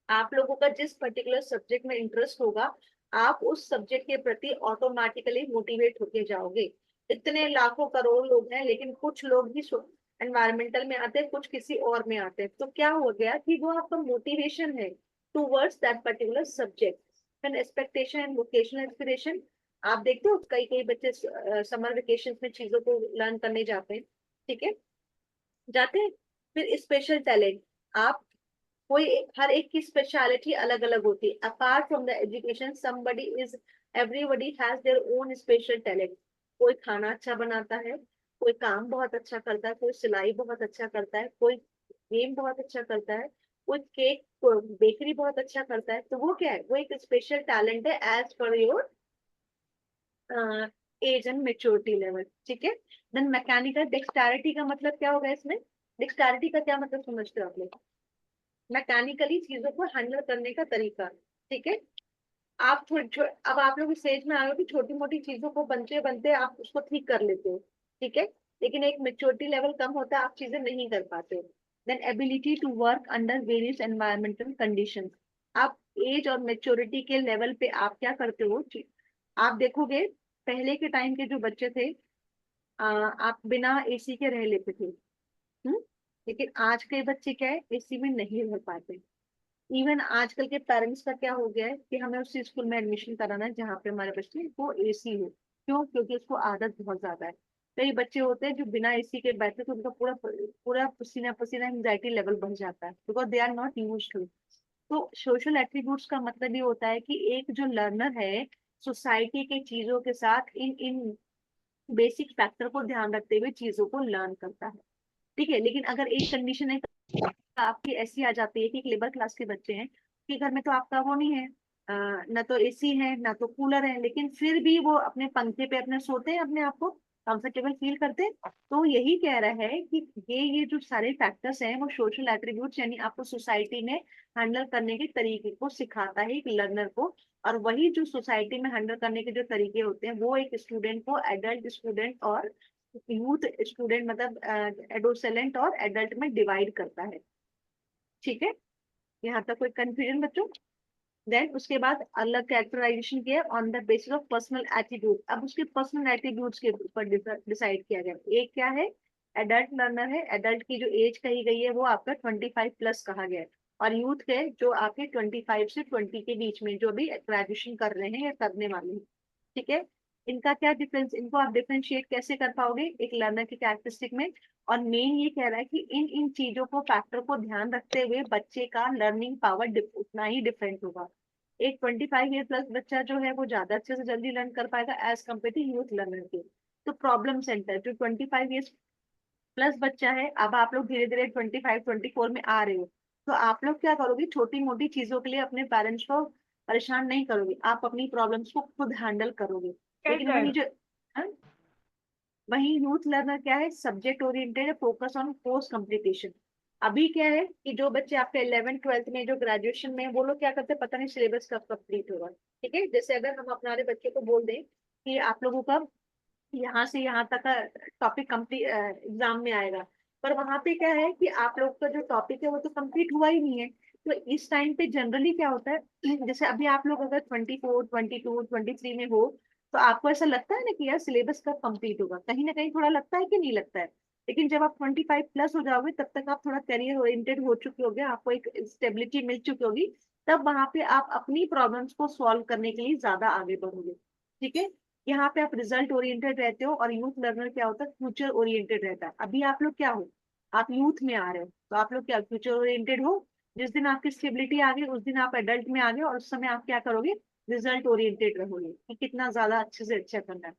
आप लोगों का जिस पर्टिकुलर सब्जेक्ट में इंटरेस्ट होगा, आप उस सब्जेक्ट के प्रति ऑटोमेटिकली मोटिवेट होके जाओगे। इतने लाखों करोड़ लोग हैं, लेकिन कुछ लोग ही एनवायरमेंटल में आते हैं, कुछ किसी और में आते हैं। तो क्या हो गया कि वो आपका मोटिवेशन है towards that particular subject. And expectation and vocational inspiration, आप देखते हो कई कई बच्चे समर वेकेशन में चीजों को लर्न करने जाते हैं। ठीक है, जाते हैं। फिर स्पेशल टैलेंट, आप हर एक की स्पेशलिटी अलग अलग होती है। Apart from the education everybody has their own special talent. कोई खाना अच्छा बनाता है, कोई काम बहुत अच्छा करता है, कोई सिलाई बहुत अच्छा करता है, कोई गेम बहुत अच्छा करता है, कोई केक बेकरी बहुत अच्छा करता है। तो वो क्या है, वो एक स्पेशल टैलेंट है as per your age and maturity level. ठीक है, देन मैकेनिकल डेक्सटैरिटी का मतलब क्या होगा इसमें, डेक्सटैरिटी का क्या मतलब समझते हो आप लोग, मैकेनिकली चीजों को हैंडल करने का तरीका। ठीक है, आप अब आप लोग इस स्टेज में आए हो कि छोटी मोटी चीजों को बनते बनते आप उसको ठीक कर लेते हो। ठीक है, लेकिन एक मेच्योरिटी लेवल कम होता है, आप चीजें नहीं कर पाते हो। Then ability to work under various environmental conditions, आप एज और मेच्योरिटी के लेवल पे आप क्या करते हो। आप देखोगे पहले के टाइम के जो बच्चे थे, आप बिना एसी के रह लेते थे। हम्म, लेकिन आज के बच्चे क्या है, एसी में नहीं रह पाते। इवन आजकल के पेरेंट्स का क्या हो गया है कि हमें उसी स्कूल में एडमिशन कराना है जहाँ पे हमारे बच्चे वो एसी हो। क्यों, क्योंकि उसको आदत बहुत ज्यादा है। कई बच्चे होते हैं जो बिना एसी के बैठे तो उनका पूरा पूरा पसीना पसीना एंजाइटी लेवल बढ़ जाता है, because they are not used to. तो सोशल एट्रीब्यूट्स का मतलब ये होता है कि एक जो लर्नर है सोसाइटी के चीजों के साथ इन इन बेसिक फैक्टर को ध्यान रखते हुए चीजों को लर्न करता है। ठीक है, लेकिन अगर एक कंडीशन है आपकी ऐसी आ जाती है कि एक लेबर क्लास के बच्चे हैं कि घर में तो आपका वो नहीं है, ना तो एसी है ना तो कूलर है, लेकिन फिर भी वो अपने पंखे पे अपने सोते हैं, अपने आप को कंफर्टेबल फील करते हैं। तो यही कह रहा है कि ये जो सारे फैक्टर्स हैं वो सोशल एट्रीब्यूट्स, यानी आपको सोसाइटी में हैंडल करने के तरीके को सिखाता है एक लर्नर को। और वही जो सोसाइटी में हैंडल करने के जो तरीके होते हैं वो एक स्टूडेंट को एडल्ट स्टूडेंट और यूथ स्टूडेंट मतलब एडोसेलेंट और एडल्ट में डिवाइड करता है। ठीक है, यहाँ तक कोई कंफ्यूजन बच्चों। देन उसके बाद अलग कैरेक्टराइजेशन किया on the basis of personal attitude. अब उसके पर्सनल एटीट्यूड्स के ऊपर डिसाइड किया गया। एक क्या है, एडल्ट लर्नर है, एडल्ट की जो एज कही गई है वो आपका 25 प्लस कहा गया है। और यूथ के जो आपके 25 से 20 के बीच में जो भी ग्रेजुएशन कर रहे हैं या करने वाले हैं, ठीक है। इनका क्या डिफरेंस, इनको आप डिफरेंशिएट कैसे कर पाओगे एक लर्नर की कैरेक्टरिस्टिक में। और मेन ये कह रहा है कि इन इन चीजों को, फैक्टर को ध्यान रखते हुए बच्चे का लर्निंग पावर उतना ही डिफरेंट होगा। एक 25 ईयर प्लस बच्चा जो है वो ज्यादा अच्छे से जल्दी लर्न कर पाएगा as compared to youth learner के। तो प्रॉब्लम सेंटर जो 25 ईयर प्लस बच्चा है, अब आप लोग धीरे धीरे 25 24 में आ रहे हो, तो आप लोग क्या करोगे, छोटी मोटी चीजों के लिए अपने पेरेंट्स को परेशान नहीं करोगे, आप अपनी प्रॉब्लम्स को खुद हैंडल करोगे। लेकिन वही जो हाँ? वही यूथ लर्नर क्या है, सब्जेक्ट ओरिएंटेड है, फोकस ऑन कोर्स कंप्लीटेशन। अभी क्या है कि जो बच्चे आपके 11th 12th में जो ग्रेजुएशन में हैं, वो लोग क्या करते हैं पता नहीं सिलेबस कब कंप्लीट होगा। ठीक है, जैसे अगर हम अपने बच्चे को बोल दें कि आप लोगों का यहाँ से यहाँ तक का टॉपिक कंप्लीट एग्जाम में आएगा, पर वहां पे क्या है कि आप लोग का जो टॉपिक है वो तो कंप्लीट हुआ ही नहीं है। तो इस टाइम पे जनरली क्या होता है, जैसे अभी आप लोग अगर 24 22 23 में हो, तो आपको ऐसा लगता है ना कि यार सिलेबस कब कंप्लीट होगा, कहीं ना कहीं थोड़ा लगता है कि नहीं लगता है। लेकिन जब आप 25 प्लस हो जाओगे, तब तक आप थोड़ा करियर ओरिएंटेड हो चुके होगे, आपको एक स्टेबिलिटी मिल चुकी होगी, तब वहां पे आप अपनी प्रॉब्लम्स को सॉल्व करने के लिए ज्यादा आगे बढ़ोगे। ठीक है, यहाँ पे आप रिजल्ट ओरिएंटेड रहते हो, और यूथ लर्नर क्या होता है, फ्यूचर ओरिएंटेड रहता है। अभी आप लोग क्या हो, आप यूथ में आ रहे हो, तो आप लोग क्या फ्यूचर ओरिएंटेड हो। जिस दिन आपकी स्टेबिलिटी आ गई, उस दिन आप एडल्ट में आ गए, और उस समय आप क्या करोगे, रिजल्ट ओरिएंटेड रहोगे कि कितना ज्यादा अच्छे से अच्छा करना है।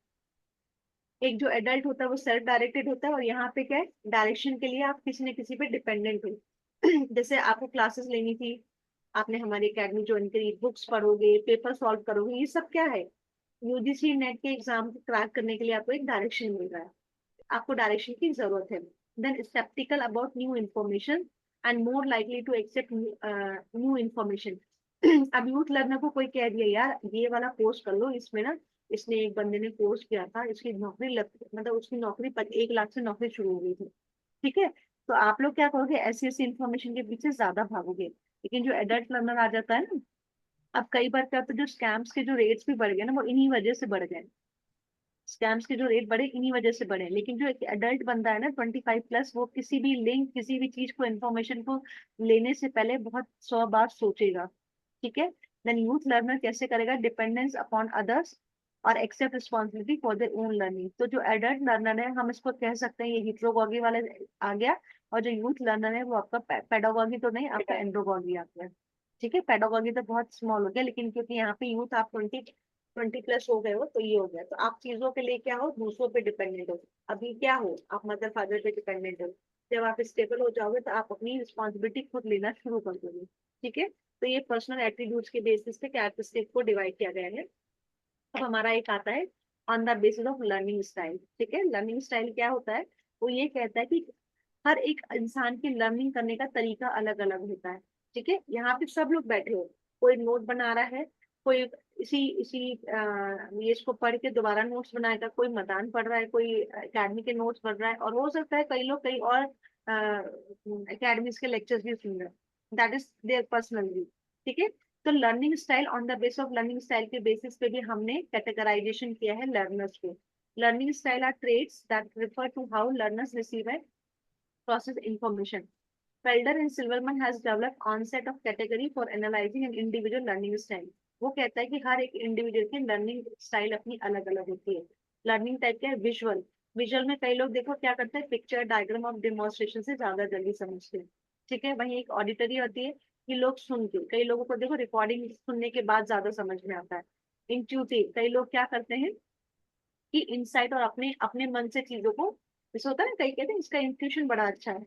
एक जो एडल्ट होता है वो सेल्फ डायरेक्टेड होता है, और यहाँ पे क्या है, डायरेक्शन के लिए आप किसी न किसी पे डिपेंडेंट हो। जैसे आपको क्लासेस लेनी थी, आपने हमारी एकेडमी ज्वाइन करी, बुक्स पढ़ोगे, पेपर सॉल्व करोगे, ये सब क्या है, यूजीसी नेट के एग्जाम को क्रैक करने के लिए आपको एक डायरेक्शन मिल रहा है, आपको डायरेक्शन की जरूरत है। Then sceptical about new information and more likely to accept new information. अब यूथ लर्नर को कोई कह दिया यार ये वाला कोर्स कर लो, इसमें ना, इसने एक बंदे ने कोर्स किया था, इसकी नौकरी लग, मतलब उसकी नौकरी 1 लाख से नौकरी शुरू हो गई थी। ठीक है, तो आप लोग क्या करोगे, ऐसी ऐसी इन्फॉर्मेशन के पीछे ज्यादा भागोगे। लेकिन जो एडल्ट लर्नर आ जाता है ना, अब कई बार क्या होता है, जो स्कैम्स के जो रेट्स भी बढ़ गए ना, वो इन्हीं वजह से बढ़ गए। स्कैम्स के जो रेट बढ़े इन्हीं वजह से बढ़े। लेकिन जो एक एडल्ट बंदा है ना 25 प्लस, वो किसी भी लिंक, किसी भी चीज को, इन्फॉर्मेशन को लेने से पहले बहुत 100 बार सोचेगा। ठीक है, देन यूथ लर्नर कैसे करेगा, डिपेंडेंस अपॉन अदर्स और accept responsibility for their own learning. तो जो एडल्ट लर्नर है, हम इसको कह सकते हैं ये हिट्रोगॉगी वाले आ गया, और जो यूथ लर्नर है वो आपका पेडागॉगी तो नहीं, आपका एंड्रोगॉगी आ गया। ठीक है, पेडागॉगी तो बहुत स्मॉल हो गया, लेकिन क्योंकि यहाँ पे यूथ आप 20 प्लस हो गए हो, तो ये हो गया, तो आप चीजों के लिए क्या हो, दूसरों पे डिपेंडेंट हो। अभी क्या हो, आप मदर फादर पे डिपेंडेंट हो। जब आप स्टेबल हो जाओगे, तो आप अपनी रिस्पॉन्सिबिलिटी खुद लेना शुरू कर दोगे। ठीक है, तो ये पर्सनल एट्रीब्यूट्स के बेसिस पे कैरेक्टरिस्टिक को डिवाइड किया गया है। अब हमारा एक आता है on the basis of learning style. ठीक है, लर्निंग स्टाइल क्या होता है, वो ये कहता है कि हर एक इंसान की लर्निंग करने का तरीका अलग अलग होता है। ठीक है, यहाँ पे सब लोग बैठे हो, कोई नोट बना रहा है, कोई इसी इसी ये इसको पढ़ के दोबारा नोट्स बनाएगा, कोई मैदान पढ़ रहा है, कोई एकेडमी के नोट्स पढ़ रहा है, और हो सकता है कई लोग कई और एकेडमीज के लेक्चर्स भी सुन रहे हैं। That is their personal view. ठीक है, तो learning style, on the base of learning style के बेसिस पे भी हमने कैटेगराइजेशन किया है लर्नर्स को। Learning style are traits that refer to how learners receive and process information. Felder and Silverman has developed concept of category for analyzing an individual learning style. वो कहता है कि हर एक इंडिविजुअल की लर्निंग स्टाइल अपनी अलग अलग होती है। लर्निंग टाइप क्या है, विजुअल। विजुअल में कई लोग देखो क्या करते हैं, पिक्चर डायग्राम ऑफ डेमोन्स्ट्रेशन से ज्यादा जल्दी समझते हैं। ठीक है, वहीं एक ऑडिटरी होती है कि लोग सुन के, कई लोगों को देखो रिकॉर्डिंग सुनने के बाद ज्यादा समझ में आता है। इंट्यूटिव, कई लोग क्या करते हैं कि इनसाइट और अपने अपने मन से चीजों को, जैसे होता है ना, कई कहते हैं इसका इंट्यूशन बड़ा अच्छा है,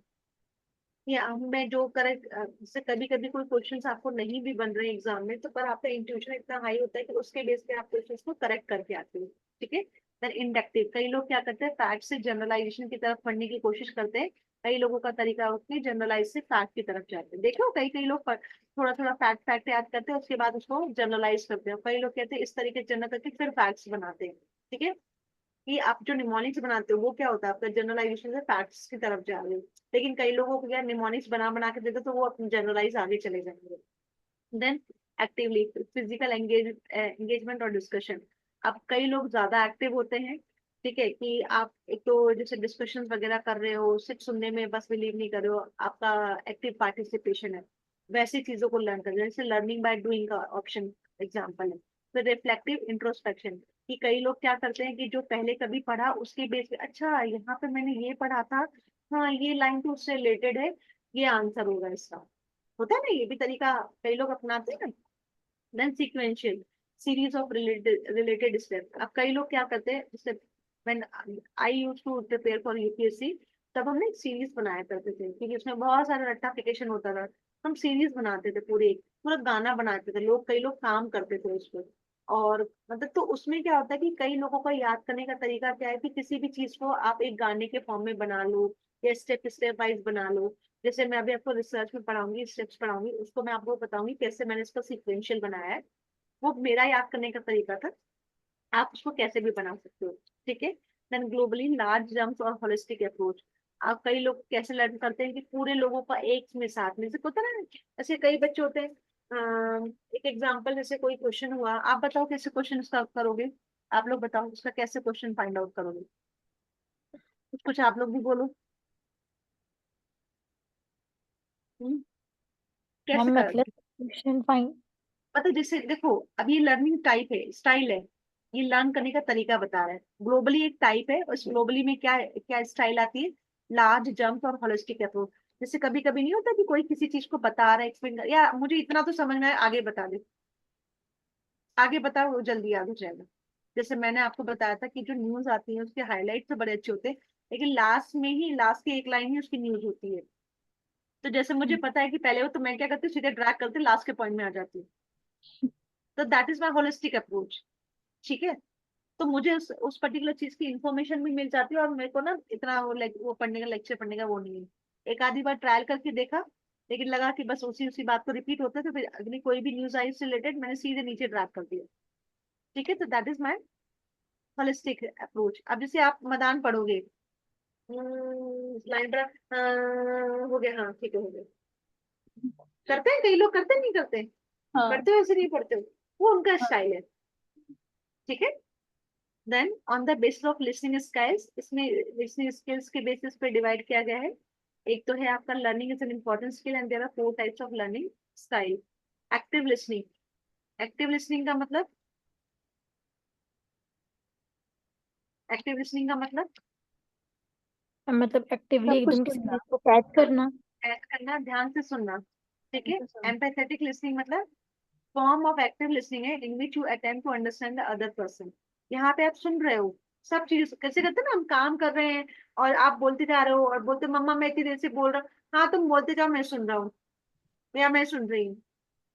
या मैं जो करेक्ट, जैसे कभी कभी कोई क्वेश्चंस आपको नहीं भी बन रहे हैं एग्जाम में, तो पर आपका इंट्यूशन इतना हाई होता है कि उसके बेस पे आप क्वेश्चंस को करेक्ट करके आते हो। ठीक है, देन इंडक्टिव, कई लोग क्या करते हैं, फैक्ट से जनरलाइजेशन की तरफ पढ़ने की कोशिश करते हैं। कई लोगों का तरीका होता है जनरलाइज से फैक्ट की तरफ जाते हैं। देखो कई कई लोग थोड़ा थोड़ा फैक्ट फैक्ट याद करते हैं, उसके बाद उसको जनरलाइज करते हैं। कई लोग कहते हैं इस तरीके से जनरल करके फिर फैक्ट्स बनाते हैं। ठीक है, कि आप जो निमोनिक्स बनाते हो वो क्या होता है, आपका जनरलाइजेशन से फैक्ट्स की तरफ जा रहे हो। लेकिन कई लोगों को क्या, निमोनिक्स बना बना के देते तो वो अपने जनरलाइज आगे चले जाएंगे। देन एक्टिवली, फिजिकल एंगेजमेंट और डिस्कशन। अब कई लोग ज्यादा एक्टिव होते हैं। ठीक है, कि आप एक तो जैसे डिस्कशन वगैरह कर रहे हो, सिर्फ सुनने में बस बिलीव नहीं कर रहे हो, आपका एक्टिव पार्टिसिपेशन है। वैसी चीजों को लर्न करते हैं, जैसे लर्निंग बाय डूइंग का ऑप्शन एग्जाम्पल है। फिर रिफ्लेक्टिव इंट्रोस्पेक्शन, कि कई लोग क्या करते हैं कि जो पहले कभी पढ़ा उसके बेस पे, अच्छा यहाँ पे मैंने ये पढ़ा था, हाँ ये लाइन तो उससे रिलेटेड है, ये आंसर होगा इसका। होता है ना, ये भी तरीका कई लोग अपनाते हैं। Then sequential, series of related step. अब कई लोग क्या करते हैं, जैसे when I used to prepare for UPSC, तब हमने एक सीरीज बनाया करते थे, क्योंकि उसमें बहुत सारा रट्टाफिकेशन होता था। हम सीरीज बनाते थे, पूरे पूरा गाना बनाते थे, लोग कई लोग काम करते थे उस पर। और मतलब तो उसमें क्या होता है कि कई लोगों का याद करने का तरीका क्या है कि किसी भी चीज को आप एक गाने के फॉर्म में बना लो, या स्टेप स्टेप वाइज बना लो। जैसे मैं अभी आपको रिसर्च में पढ़ाऊंगी, स्टेप्स पढ़ाऊंगी, उसको मैं आपको बताऊंगी कैसे मैंने इसका सीक्वेंशियल बनाया है। वो मेरा याद करने का तरीका था, आप उसको कैसे भी बना सकते हो। ठीक है। देन ग्लोबली लार्ज जम्प्स और होलिस्टिक अप्रोच। आप कई लोग कैसे लर्न करते हैं कि पूरे लोगों का एक में साथ में, जैसे होता है ना, ऐसे कई बच्चे होते हैं। एक एग्जांपल, जैसे कोई क्वेश्चन हुआ, आप बताओ कैसे क्वेश्चन उसका करोगे। आप लोग बताओ उसका कैसे क्वेश्चन फाइंड आउट करोगे। कुछ आप लोग भी बोलो। हम्म, कैसे मैम मतलब करोगे। Question fine. मतलब जैसे देखो, अब ये लर्निंग टाइप है, स्टाइल है, ये लर्न करने का तरीका बता रहा है। ग्लोबली एक टाइप है, उस ग्लोबली में क्या क्या स्टाइल आती है, लार्ज जंप और होलिस्टिक अप्रोच। जैसे कभी कभी नहीं होता कि कोई किसी चीज को बता रहा है, एक्सप्लेन कर, या मुझे इतना तो समझ में आया, आगे बता दे, आगे बताओ, वो जल्दी याद हो जाएगा। जैसे मैंने आपको बताया था कि जो न्यूज आती है उसके हाईलाइट तो बड़े अच्छे होते हैं, लेकिन लास्ट में ही, लास्ट की एक लाइन ही उसकी न्यूज होती है। तो जैसे मुझे पता है कि पहले वो, तो मैं क्या करती हूँ, सीधे ड्रैग करते लास्ट के पॉइंट में आ जाती हूँ। तो that is my holistic approach. ठीक है। तो मुझे उस पर्टिकुलर चीज की इंफॉर्मेशन भी मिल जाती है, और मेरे को ना इतना वो पढ़ने का, लेक्चर पढ़ने का वो नहीं है। एक आधी बार ट्रायल करके देखा, लेकिन लगा कि बस उसी उसी बात को रिपीट होता है, तो फिर अगली कोई भी न्यूज आई उससे रिलेटेड, मैंने सीधे नीचे ड्रैग कर दिया। ठीक है। तो that is my holistic approach. अब जैसे आप मैदान पढ़ोगे, लाइन ड्रा हो गया, हाँ ठीक है, हो गया। करते हैं कई लोग, करते हैं, नहीं करते, हाँ पढ़ते हो ऐसे नहीं पढ़ते हो, वो उनका हाँ। स्टाइल है। ठीक है। Then on the basis of listening skills, इसमें लिसनिंग स्किल्स के बेसिस पे डिवाइड किया गया है। एक तो है आपका learning is an important skill, and there are 4 types of learning style. Active listening, active listening का मतलब, एक्टिव लिसनिंग का मतलब मतलब एक्टिवली सब कुछ एकदम किसी सुनना। चीज को कैच करना। ऐड करना, ध्यान से सुनना। ठीक है। ऐसे सुनना। एम्पैथेटिक लिसनिंग मतलब फॉर्म ऑफ एक्टिव लिसनिंग है in which you attempt to understand the other person. यहाँ पे आप सुन रहे हो, सब चीज कैसे करते हैं ना, हम काम कर रहे हैं और आप बोलते जा रहे हो और बोलते, मम्मा मैं इतनी देर से बोल रहा हूँ, हाँ तुम बोलते जाओ, मैं सुन रहा हूँ, या मैं सुन रही हूँ।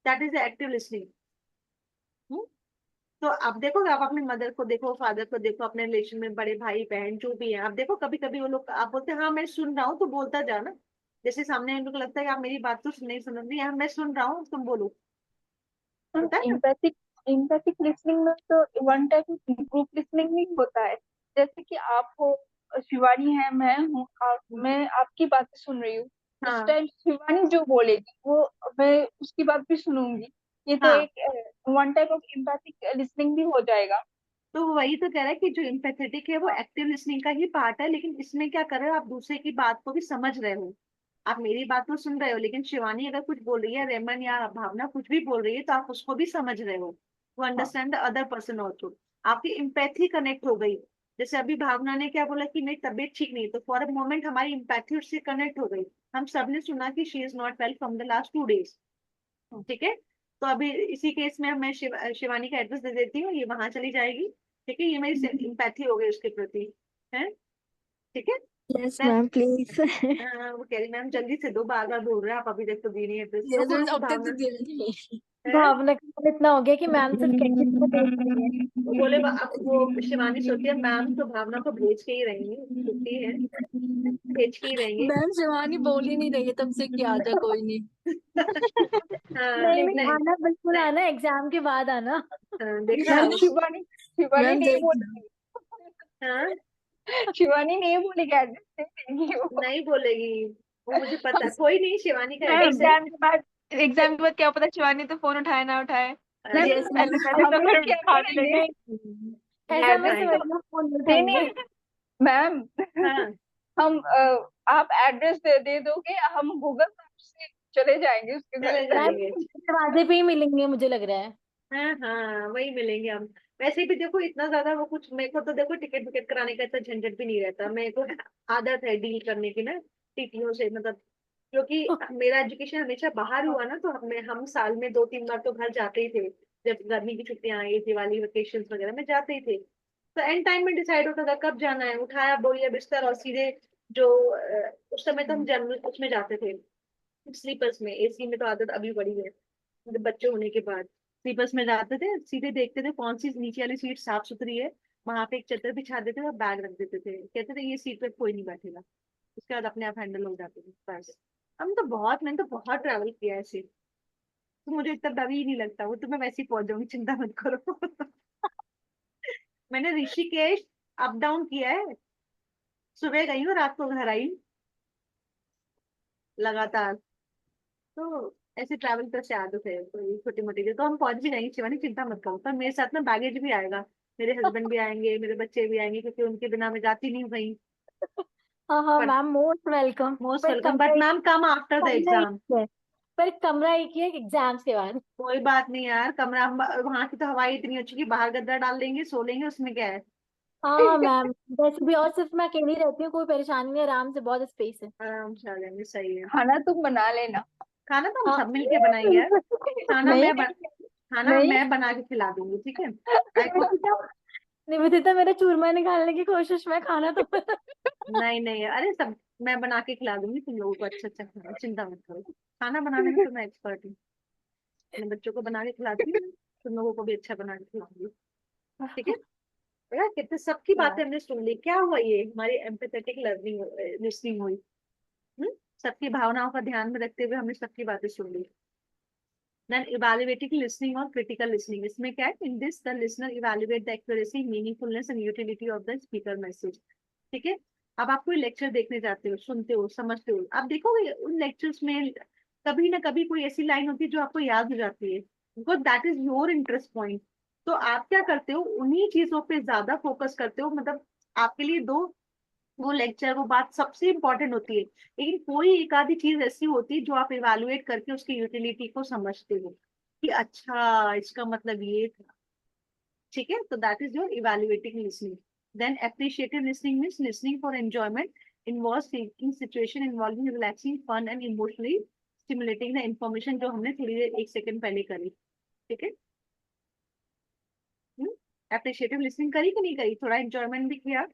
That is active listening. तो आप देखो, आप अपने मदर को देखो, फादर को देखो, अपने रिलेशन में बड़े भाई बहन जो भी है, आप देखो कभी कभी वो लोग, आप बोलते हैं हाँ मैं सुन रहा हूँ, तो बोलता जा ना। जैसे सामने उनको लगता है कि आप मेरी बात तो नहीं सुन रही, हाँ मैं सुन रहा हूँ, तुम बोलो। होता है ना। एम्पैथिक एम्पैथिक लिसनिंग में तो one type of group listening ही होता है। जैसे कि आप हो, शिवानी है, मैं हूँ, आप, मैं आपकी बातें सुन रही हूँ। उस हाँ टाइम शिवानी जो बोलेगी वो मैं उसकी बात भी सुनूंगी। ये तो हाँ। एक one type of empathic listening भी हो जाएगा। तो वही तो कह रहा है कि जो इम्पैथेटिक है वो एक्टिव लिसनिंग का ही पार्ट है, लेकिन इसमें क्या कर रहे हो, आप दूसरे की बात को भी समझ रहे हो। आप मेरी बात तो सुन रहे हो, लेकिन शिवानी अगर कुछ बोल रही है, रेमन या भावना कुछ भी बोल रही है, तो आप उसको भी समझ रहे हो। वो हाँ understand the other person also. आपकी इम्पैथी कनेक्ट हो गई। जैसे अभी भावना ने क्या बोला कि मेरी तबीयत ठीक नहीं, तो फॉर अ मोमेंट हमारी इम्पैथी उससे कनेक्ट हो गई। हम सबने सुना कि she is not well from the last 2 days। हाँ। ठीक है। तो अभी इसी केस में मैं शिवानी का एड्रेस दे देती हूँ, ये वहां चली जाएगी। ठीक है, ये मेरी इम्पैथी हो गई उसके प्रति। है। ठीक है। Yes Then, ma'am please. वो कह रही मैम जल्दी से दो, बार बार बोल रहे हैं आप, अभी तक तो दी नहीं एड्रेस, यस रुको मैम रुको अब तक तो भावना। दिया नहीं। है। भावना का मन इतना हो गया कि मैम सिर्फ कह के इसको भेज रही है। वो बोले अब वो शिवानी सोचती है मैम तो भावना को भेज के ही रहेंगी, छुट्टी है, भेज के ही रहेंगे। मैम शिवानी बोल ही नहीं रही है तब से कि आ जा कोई नहीं। हाँ नहीं नहीं, नहीं आना बिल्कुल नहीं। आना, एग्जाम के बाद आना। हाँ, देखा मैम शिवानी शिवानी मैम नहीं। नहीं बोलेगी। हाँ शिवानी नहीं बोलेगी, एड्रेस नहीं देगी वो। नहीं बोलेगी, वो मुझे पता, हम कोई नहीं, शिवानी का मैम एड्रेस है। एग्जाम के बाद क्या पता शिवानी तो फोन उठाए ना उठाए। मैम अरे यस पहले मैम पहले तो हम फिर लोग क्या खाने लगे। करेंगे। नहीं, ऐसा यार मत भाई। समझना, फोन नहीं उठाएंगे। नहीं मैम हाँ हम आप एड्रेस दे दोगे, हम गूगल मैप से चले जाएंगे उसके घर। चले मैम जाएंगे। दरवाजे पे ही मिलेंगे मुझे लग रहा है। हाँ हाँ, वही मिलेंगे हम। वैसे भी देखो इतना ज्यादा वो कुछ, मेरे को तो देखो टिकट विकेट कराने का इतना झंझट भी नहीं रहता, मेरे को आदत है डील करने की ना टीटीओ से, मतलब क्योंकि मेरा एजुकेशन हमेशा बाहर हुआ ना, तो हम साल में 2-3 बार तो घर जाते ही थे। जब गर्मी की छुट्टियां आई, दिवाली वेकेशन वगैरह में जाते ही थे, तो एंड टाइम में डिसाइड होता था कब जाना है, उठाया बोरिया बिस्तर और सीधे जो उस समय तो हम जनरल उसमें जाते थे, स्लीपर्स में, एसी में तो आदत अभी बड़ी है, मतलब बच्चे होने के बाद स्लीपर्स में जाते थे, सीधे देखते थे कौन सी नीचे वाली सीट साफ सुथरी है, वहां पे एक चादर बिछा देते थे और बैग रख देते थे, कहते थे ये सीट पे कोई नहीं बैठेगा, उसके बाद अपने आप हैंडल हो जाते थे बस। मैंने तो बहुत ट्रैवल किया है ऐसे, तो मुझे इतना डर ही नहीं लगता, वो तो मैं वैसे ही पहुंच जाऊंगी, चिंता मत करो। मैंने ऋषिकेश अप डाउन किया है, सुबह गई हूँ रात को घर आई लगातार, तो ऐसे ट्रैवल तो ऐसे आदत है, कोई छोटी मोटी तो हम पहुंच भी जाएंगे शिवानी, चिंता मत करो, पर मेरे साथ में बैगेज भी आएगा, मेरे हस्बैंड भी आएंगे, मेरे बच्चे भी आएंगे, क्योंकि उनके बिना मैं जाती नहीं हूँ कहीं। हाँ हाँ पर मैम मोस्ट वेलकम। मोस्ट पर वेलकम, कमरा बट एक मैम कम आफ्टर द कमरा एक एग्जाम। ही है। पर कमरा एक ही है एग्जाम्स के बाद। कोई बात नहीं यार, कमरा वहां की तो हवाई इतनी अच्छी कि बाहर गद्दा डाल देंगे, सो लेंगे, उसमें क्या है। हाँ हाँ मैम, वैसे भी और सिर्फ मैं अकेली रहती हूँ, कोई परेशानी नहीं, आराम से बहुत स्पेस है। आराम से आ जाएंगे, सही है। खाना तुम बना लेना। खाना तो हम हाँ सब मिलके बनाएंगे यार, खाना नहीं खाना नहीं मैं बना के खिला दूंगी, ठीक है। निवेदिता निवेदिता मेरा चूरमा निकालने की कोशिश में, खाना तो नहीं नहीं, अरे सब मैं बना के खिला दूंगी तुम लोगों को, अच्छा अच्छा खाना, चिंता मत करो, खाना बनाने में तो मैं एक्सपर्ट हूँ, अपने बच्चों को बना के खिलाती हूँ, तुम लोगों को भी अच्छा बना के खिलाऊंगी, ठीक है। यार कितने सबकी बातें हमने सुन ली, क्या हुआ, ये हमारी एम्पैथेटिक लर्निंग लिसनिंग हुई। हम्म, सबकी भावनाओं का ध्यान में रखते हुए हमने सबकी बातें सुन ली। देन इवैल्यूएटिंग लिसनिंग और क्रिटिकल लिसनिंग, इसमें क्या है, in this the listener evaluate the accuracy, meaningfulness and utility of the speaker message, ठीक है। अब आप कोई लेक्चर देखने जाते हो, सुनते हो, समझते हो, आप देखोगे उन लेक्चर्स में कभी ना कभी कोई ऐसी लाइन होती है जो आपको याद हो जाती है, because that is your interest point, तो आप क्या करते हो, उन्हीं चीजों पे ज्यादा फोकस करते हो, मतलब आपके लिए दो वो लेक्चर वो बात सबसे इंपॉर्टेंट होती है, लेकिन कोई एक आधी चीज ऐसी होती है जो आप इवेलुएट करके उसकी यूटिलिटी को समझते हो, कि अच्छा इसका मतलब ये था, ठीक है, तो that is your evaluating listening. Then appreciative listening means listening for enjoyment, involve seeking situation involving relaxing fun and emotionally stimulating the information, जो हमने थोड़ी देर 1 सेकंड पहले करी, ठीक है। अप्रिशिएटिव लिसनिंग करी कि नहीं करी, थोड़ा एंजॉयमेंट भी किया,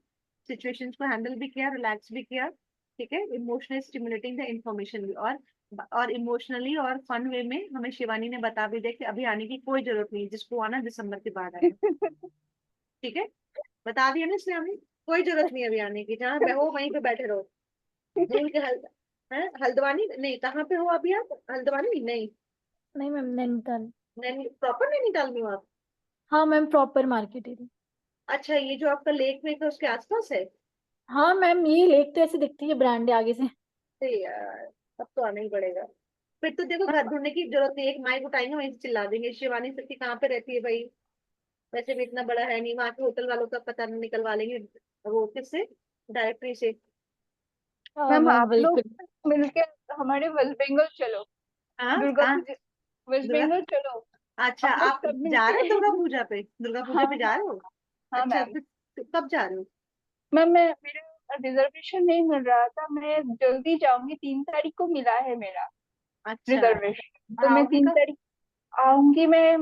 सिचुएशंस को हैंडल भी किया, रिलैक्स भी किया, ठीक है, इमोशनली स्टिमुलेटिंग द इंफॉर्मेशन भी, और इमोशनली और फन वे में हमें शिवानी ने बता भी दिया कि अभी आने की कोई जरूरत नहीं, जिसको आना दिसंबर के बाद आए, ठीक है, बता दिया ना इसने हमें, कोई जरूरत नहीं अभी आने की, जहाँ हो वहीं पे बैठे रहो, दूर के हल्द्वानी नहीं, कहाँ पे हो अभी आप, हल्द्वानी नहीं, नहीं मैम नैनीताल। प्रॉपर नैनीताल में हो आप। हाँ मैम प्रॉपर मार्केट एरिया। अच्छा, ये जो आपका लेक वेक है उसके आसपास है। हाँ मैम ये लेक तो ऐसे दिखती है ब्रांड आगे से। अरे यार, अब तो आना ही पड़ेगा, फिर तो देखो घर ढूंढने की जरूरत नहीं है, एक माइक उठाएंगे वहीं से चिल्ला देंगे शिवानी सत्ती कहाँ पे रहती है भाई, वैसे भी इतना बड़ा है नहीं, वहां के होटल वालों का पता नहीं, निकलवा लेंगे वो किससे, डायरेक्टरी से। हाँ मैम मैम आप लोग बिल्कुल। मिलके हमारे वेस्ट बंगाल चलो। हाँ दुर्गा हाँ, पूजा वेस्ट दुर्गा, बंगाल चलो। अच्छा हम लोग आप सब जा रहे हो मिलके। दुर्गा पूजा पे, दुर्गा पूजा हाँ पे जा रहे हो, हाँ अच्छा मैम। तो कब जा रहे हो। मैम मैं मेरा रिजर्वेशन नहीं मिल रहा था, मैं जल्दी जाऊंगी, 3 तारीख को मिला है मेरा अच्छा, रिजर्वेशन, तो मैं आओगे तीन कब। तारीख आऊंगी। मैं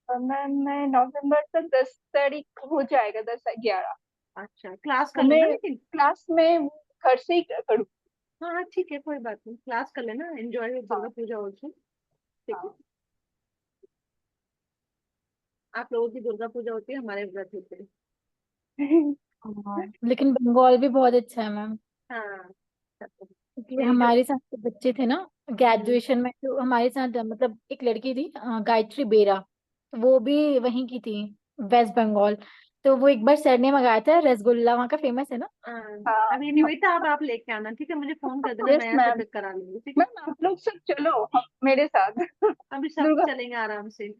नवंबर तक 10 तारीख हो जाएगा, 10-11। अच्छा, क्लास तो कर लेना मैं लेकिन। क्लास में घर से ही करूँ। हाँ हाँ ठीक है, कोई बात नहीं, क्लास कर लेना, एंजॉय दुर्गा हाँ पूजा ऑल्सो, ठीक है। हाँ। आप लोगों की दुर्गा पूजा होती है, हमारे व्रत होते हैं। हाँ लेकिन बंगाल भी बहुत अच्छा है मैम, हाँ, क्योंकि मेरी जो हमारे साथ जो बच्चे थे ना हम्म, ग्रेजुएशन में, जो हमारे साथ मतलब एक लड़की थी गायत्री बेरा, तो वो भी वहीं की थी, वेस्ट बंगाल। तो वो एक बार सर ने मंगाया था रसगुल्ला, वहाँ का फेमस है ना। हाँ, हाँ अभी निवेदिता आप लेके आना, ठीक है, मुझे फोन कर देना, यस मैं यहाँ से मैम। पिक करा लूंगी, ठीक है। मैम आप लोग सब चलो मेरे साथ। अभी सब दुर्गा चलेंगे आराम से,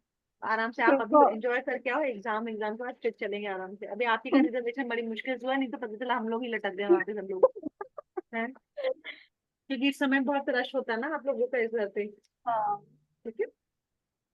आराम से, आप अभी दुर्गा एंजॉय करके आओ, एग्जाम के बाद फिर चलेंगे आराम से, अभी आप ही का रिजर्वेशन बड़ी मुश्किल से हुआ, नहीं तो पता चला हम लोग ही लटक गए वहां पे सब लोग हैं, क्योंकि इस समय बहुत रश होता है ना आप लोगों का इस घर पे। हाँ। ठीक है,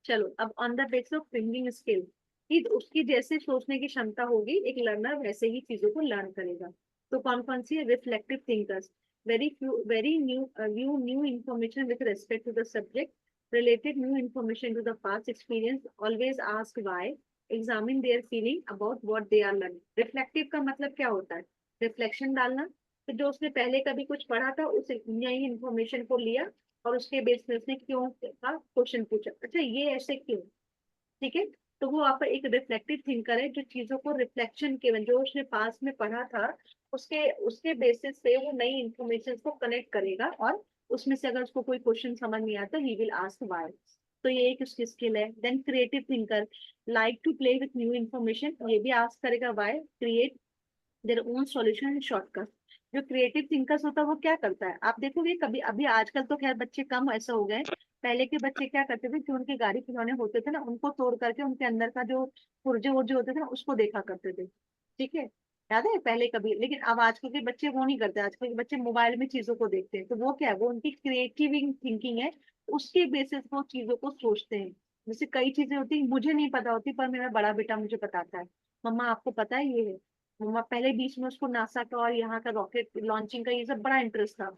चलो अब on the basis of thinking skill, कि उसकी जैसे सोचने की क्षमता होगी एक लर्नर वैसे ही चीजों को लर्न करेगा। तो कौन कौन सी है? Reflective thinkers, very new view new information with respect to the subject, related new information to the past experience, always ask why, examine their feeling about what they are learning. Reflective का मतलब क्या होता है? Reflection डालना, तो जो उसने पहले कभी कुछ पढ़ा था उस नई इंफॉर्मेशन को लिया और उसके बेस पे उसने क्यों का क्वेश्चन पूछा, अच्छा ये ऐसे क्यों। ठीक है, तो वो आपका एक रिफ्लेक्टिव थिंकर है जो चीजों को रिफ्लेक्शन के जो उसने पास में पढ़ा था उसके उसके बेसिस पे वो नई इंफॉर्मेशन को कनेक्ट करेगा और उसमें से अगर उसको कोई क्वेश्चन समझ नहीं आता ही विल आस्क व्हाई। तो ये एक उसकी स्किल है। Then creative thinker, like to play with new information, ये भी आस्क करेगा why, create their own solution and shortcut. जो क्रिएटिव थिंकर्स होता है वो क्या करता है, आप देखोगे कभी अभी आजकल तो खैर बच्चे कम ऐसा हो गए, पहले के बच्चे क्या करते थे, जो उनके गाड़ी खिलौने होते थे ना उनको तोड़ करके उनके अंदर का जो पुर्जे उर्जे होते थे ना उसको देखा करते थे। ठीक है, याद है पहले कभी, लेकिन अब आजकल के बच्चे वो नहीं करते, आजकल के बच्चे मोबाइल में चीजों को देखते हैं, तो वो क्या है, वो उनकी क्रिएटिव थिंकिंग है, उसके बेसिस वो चीजों को सोचते हैं। जैसे कई चीजें होती है मुझे नहीं पता होती पर मेरा बड़ा बेटा मुझे बताता है, मम्मा आपको पता है ये है। मम्मा पहले बीच में उसको नासा का और यहाँ का रॉकेट लॉन्चिंग का ये सब बड़ा इंटरेस्ट था,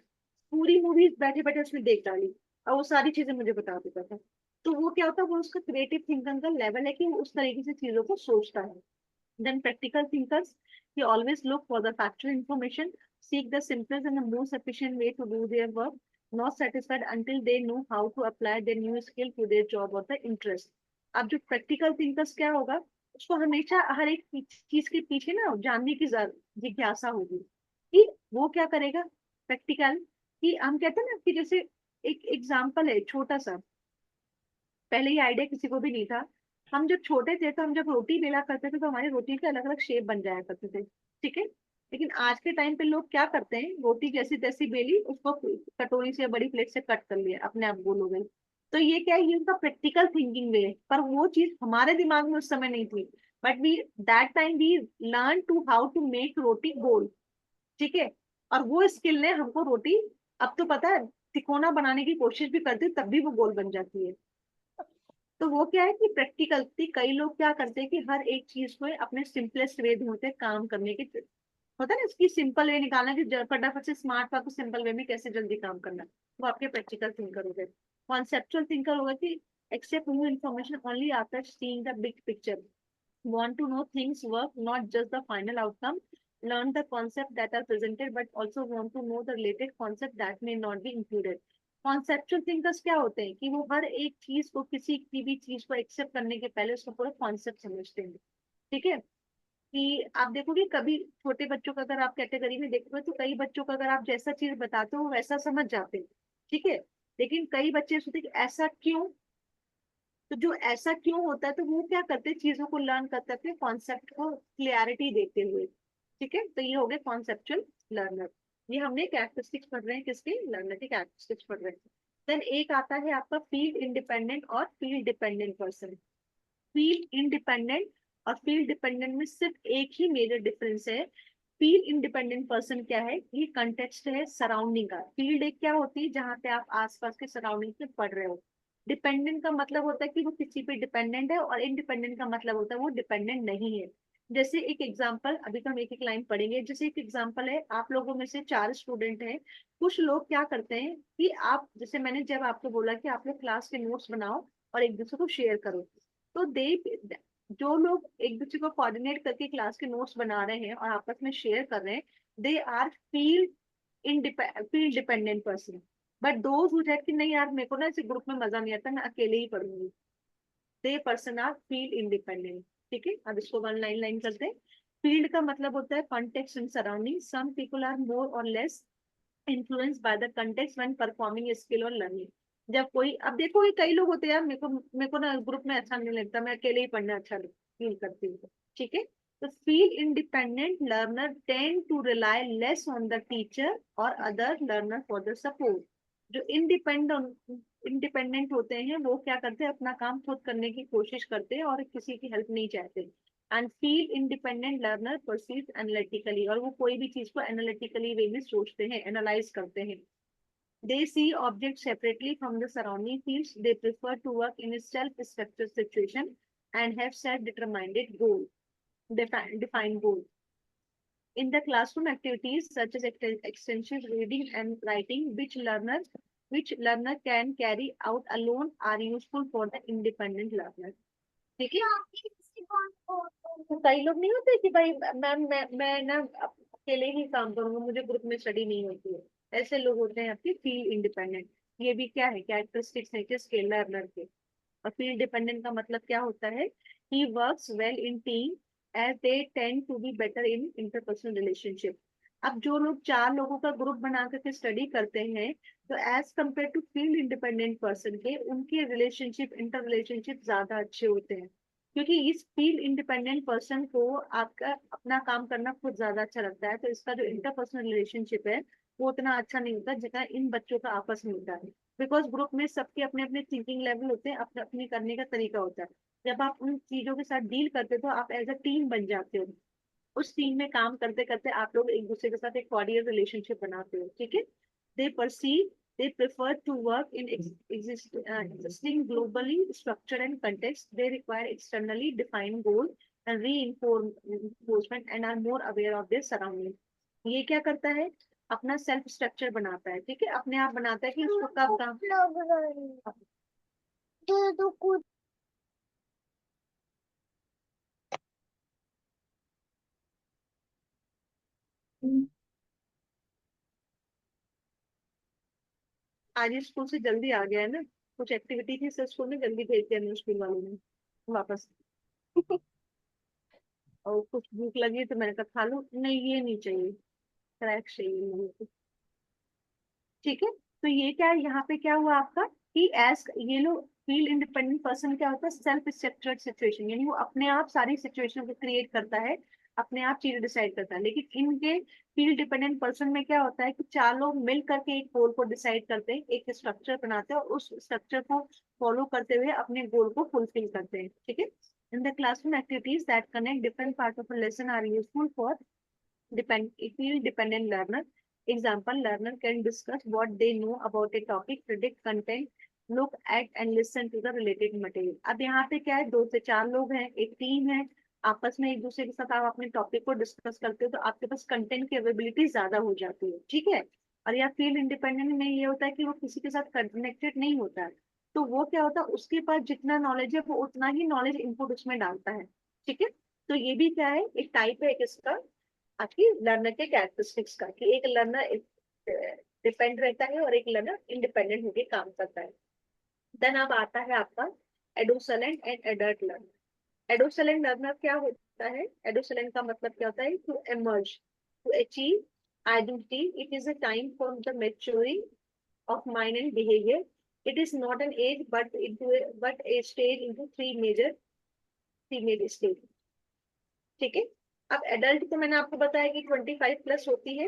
पूरी मूवी बैठे बैठे उसने देख डाली और वो सारी चीजें मुझे बता देता था। तो वो क्या होता है, वो उसका क्रिएटिव थिंकिंग का लेवल है कि वो उस तरीके से चीजों को सोचता है। Then practical thinkers, they always look for the factual information, seek the simplest and the most efficient way to do their work, not satisfied until they know how to apply their new skill to their job or the interest. अब जो practical thinkers क्या होगा, उसको हमेशा हर एक चीज के पीछे ना जानने की जिज्ञासा होगी कि वो क्या करेगा। प्रैक्टिकल, कि हम कहते हैं ना कि जैसे एक एग्जाम्पल है छोटा सा, पहले ये आइडिया किसी को भी नहीं था, हम जब छोटे थे तो हम जब रोटी बेला करते थे तो हमारी रोटी के अलग अलग शेप बन जाया करते थे। ठीक है, लेकिन आज के टाइम पे लोग क्या करते हैं, रोटी जैसी तैसी बेली उसको कटोरी से या बड़ी प्लेट से कट कर लिया, अपने आप गोल हो गई। तो ये क्या है, ये उनका प्रैक्टिकल थिंकिंग वे है, पर वो चीज हमारे दिमाग में उस समय नहीं थी। But we that time we learn to how to make roti गोल। ठीक है, और वो स्किल ने हमको रोटी, अब तो पता है तिकोना बनाने की कोशिश भी करती तब भी वो गोल बन जाती है। तो वो क्या है कि प्रैक्टिकल थी, कई लोग क्या करते हैं कि हर एक चीज को अपने सिंपलेस्ट वे ढूंढते हैं काम करने के, होता है ना इसकी सिंपल वे निकालना कि फटाफट से स्मार्ट वर्क को सिंपल वे में कैसे जल्दी काम करना, वो आपके प्रैक्टिकल थिंकर हो गए। कॉन्सेप्चुअल थिंकर होगा कि accept new information only after seeing the big picture, want to know things work, not just the final outcome, learn the concept that are presented, but also want to know the related concept that may not be included. Conceptual thinkers क्या होते हैं कि वो हर एक चीज को, किसी की भी चीज को एक्सेप्ट करने के पहले उसका पूरा कॉन्सेप्ट समझते हैं। ठीक है, कि आप देखोगे कभी छोटे बच्चों का अगर आप कैटेगरी में देखोगे तो कई बच्चों को अगर आप जैसा चीज बताते हो वो वैसा समझ जाते हैं। ठीक है, लेकिन कई बच्चे सोचते हैं कि ऐसा क्यों, तो जो ऐसा क्यों होता है तो वो क्या करते हैं, चीजों को लर्न करते हैं कॉन्सेप्ट को क्लियरिटी देते हुए। ठीक है, तो ये हो गए कॉन्सेप्चुअल लर्नर। ये हमने कैरेक्टरिस्टिक्स पढ़ रहे हैं, किसके, लर्नर के कैरेक्टरिस्टिक्स पढ़ रहे हैं। देन एक आता है आपका फील्ड इंडिपेंडेंट और field dependent person. Field independent और फील्ड डिपेंडेंट में सिर्फ एक ही मेजर डिफरेंस है। फील्ड इंडिपेंडेंट पर्सन क्या है, ये कंटेक्स्ट है सराउंडिंग का, फील्ड एक क्या होती है जहाँ पे आप आसपास के सराउंडिंग में पढ़ रहे हो। डिपेंडेंट का मतलब होता है कि वो किसी पे डिपेंडेंट है, और इंडिपेंडेंट का मतलब होता है वो डिपेंडेंट नहीं है। जैसे एक एग्जांपल, अभी तो हम एक एक लाइन पढ़ेंगे, जैसे एक एग्जांपल है, आप लोगों में से 4 स्टूडेंट हैं, कुछ लोग क्या करते हैं कि आप, जैसे मैंने जब आपको बोला कि आप लोग क्लास के नोट्स बनाओ और एक दूसरे को शेयर करो, तो दे, जो लोग एक दूसरे को कोऑर्डिनेट करके क्लास के नोट्स बना रहे हैं और आपस में शेयर कर रहे हैं, they are field dependent person. But those who said कि नहीं यार मेरे को ना इस ग्रुप में मजा नहीं आता, मैं अकेले ही पढ़ूंगी, दे पर्सन आर फील्ड इंडिपेंडेंट। ठीक है, अब इसको वन लाइन लाइन करते हैं। फील्ड का मतलब होता है context and surrounding, some people are more और less influence by the context when performing skill और लर्निंग। जब कोई, अब देखोगे कई लोग होते हैं यार मेरे को ना ग्रुप में अच्छा नहीं लगता, मैं अकेले ही पढ़ना अच्छा फील करती हूँ। ठीक है, तो field independent learner tend to rely less on the teacher और other learner for the support. जो इंडिपेंडेंट होते हैं वो क्या करते हैं, अपना काम खुद करने की कोशिश करते हैं और किसी की हेल्प नहीं चाहते। And feel independent learner perceive analytically, और वो कोई भी चीज को एनालिटिकली वे में सोचते हैं, एनालाइज करते हैं। They see objects separately from the surrounding fields. They prefer to work in a self-structured situation and have self-determined goal, defined goal. In the classroom activities such as extensive reading and writing, which learner can carry out alone are useful for the independent learner. ठीक है, तो कई लोग नहीं होते कि भाई ma'am मैं ना अकेले ही काम करूंगा, मुझे ग्रुप में स्टडी नहीं होती है। ऐसे लोग होते हैं आपके फील्ड इंडिपेंडेंट। ये भी क्या है, कैरेक्टरिस्टिक्स है किसके, लर्नर के। और फील्ड डिपेंडेंट का मतलब क्या होता है, he works well in team as they tend to be better in interpersonal relationship. अब जो लोग 4 लोगों का ग्रुप बना करके स्टडी करते हैं, तो as compare to field independent person के उनके रिलेशनशिप, इंटर रिलेशनशिप ज्यादा अच्छे होते हैं। क्योंकि इस फील्ड इंडिपेंडेंट पर्सन को आपका अपना काम करना खुद ज्यादा अच्छा लगता है, तो इसका जो इंटरपर्सनल रिलेशनशिप है वो उतना अच्छा नहीं होता जितना इन बच्चों का आपस में होता है। बिकॉज ग्रुप में सबके अपने अपने थिंकिंग लेवल होते हैं, अपने अपने करने का तरीका होता है। जब आप उन चीजों के साथ डील करते हो तो आप एज अ टीम बन जाते हो। उस टीम में काम करते करते आप लोग एक दूसरे के साथ एक कॉर्डियल रिलेशनशिप बनाते हो। ठीक है, they perceive, they prefer to work in existing globally structured and context. They require externally defined goal and reinforcement and are more aware of their surroundings. ये क्या करता है, अपना सेल्फ स्ट्रक्चर बनाता है। ठीक है, अपने आप बनाता है कि उसको कब काम। आज स्कूल से जल्दी आ गया है ना, कुछ एक्टिविटी थी सर स्कूल में, जल्दी भेज दिया स्कूल वालों ने वापस। और कुछ भूख लगी तो मैंने कहा खा लो, नहीं ये नहीं चाहिए, क्रैक चाहिए मुझे तो। ठीक है, तो ये क्या है, यहाँ पे क्या हुआ आपका कि एज ये लोग फील्ड इंडिपेंडेंट पर्सन क्या होता है, सेल्फ स्ट्रक्चर्ड सिचुएशन, यानी वो अपने आप सारी सिचुएशन को क्रिएट करता है, अपने आप चीजें डिसाइड करता है। लेकिन इनके फील्ड डिपेंडेंट पर्सन में क्या होता है कि 4 लोग मिल करके एक गोल को डिसाइड करते हैं, एक स्ट्रक्चर बनाते हैं और उस स्ट्रक्चर को फॉलो करते हुए अपने गोल को फुलफिल करते हैं। ठीक है, in the classroom activities that connect different part of a lesson are useful for field dependent learner. Example, learner can discuss what they know about a topic, predict content, look at and listen to the related material. अब यहाँ पे क्या है, 2 से 4 लोग हैं, एक team है, आपस में एक दूसरे के साथ आप अपने टॉपिक को डिस्कस करते हो, तो आपके पास कंटेंट की अवेलेबिलिटी ज्यादा हो जाती है। ठीक है, और या फील्ड इंडिपेंडेंट में ये होता है कि वो किसी के साथ कनेक्टेड नहीं होता है, तो वो क्या होता है, उसके पास जितना नॉलेज है वो उतना ही नॉलेज इनपुट उसमें डालता है। ठीक है, तो ये भी क्या है, एक टाइप है एक इसका आपकी लर्नर के कैरेक्टरिस्टिक्स का, कि एक लर्नर डिपेंड रहता है और एक लर्नर इंडिपेंडेंट होकर काम करता है। देन अब आता है आपका adolescent and adult learner. Adolescent learner क्या होता है, एडोसलेंट का मतलब क्या होता है, to emerge, to achieve identity, it is a time for the maturing of mind and behavior. It is not an age, but a stage into three major stage. ठीक है, अब एडल्ट तो मैंने आपको बताया कि 25+ होती है,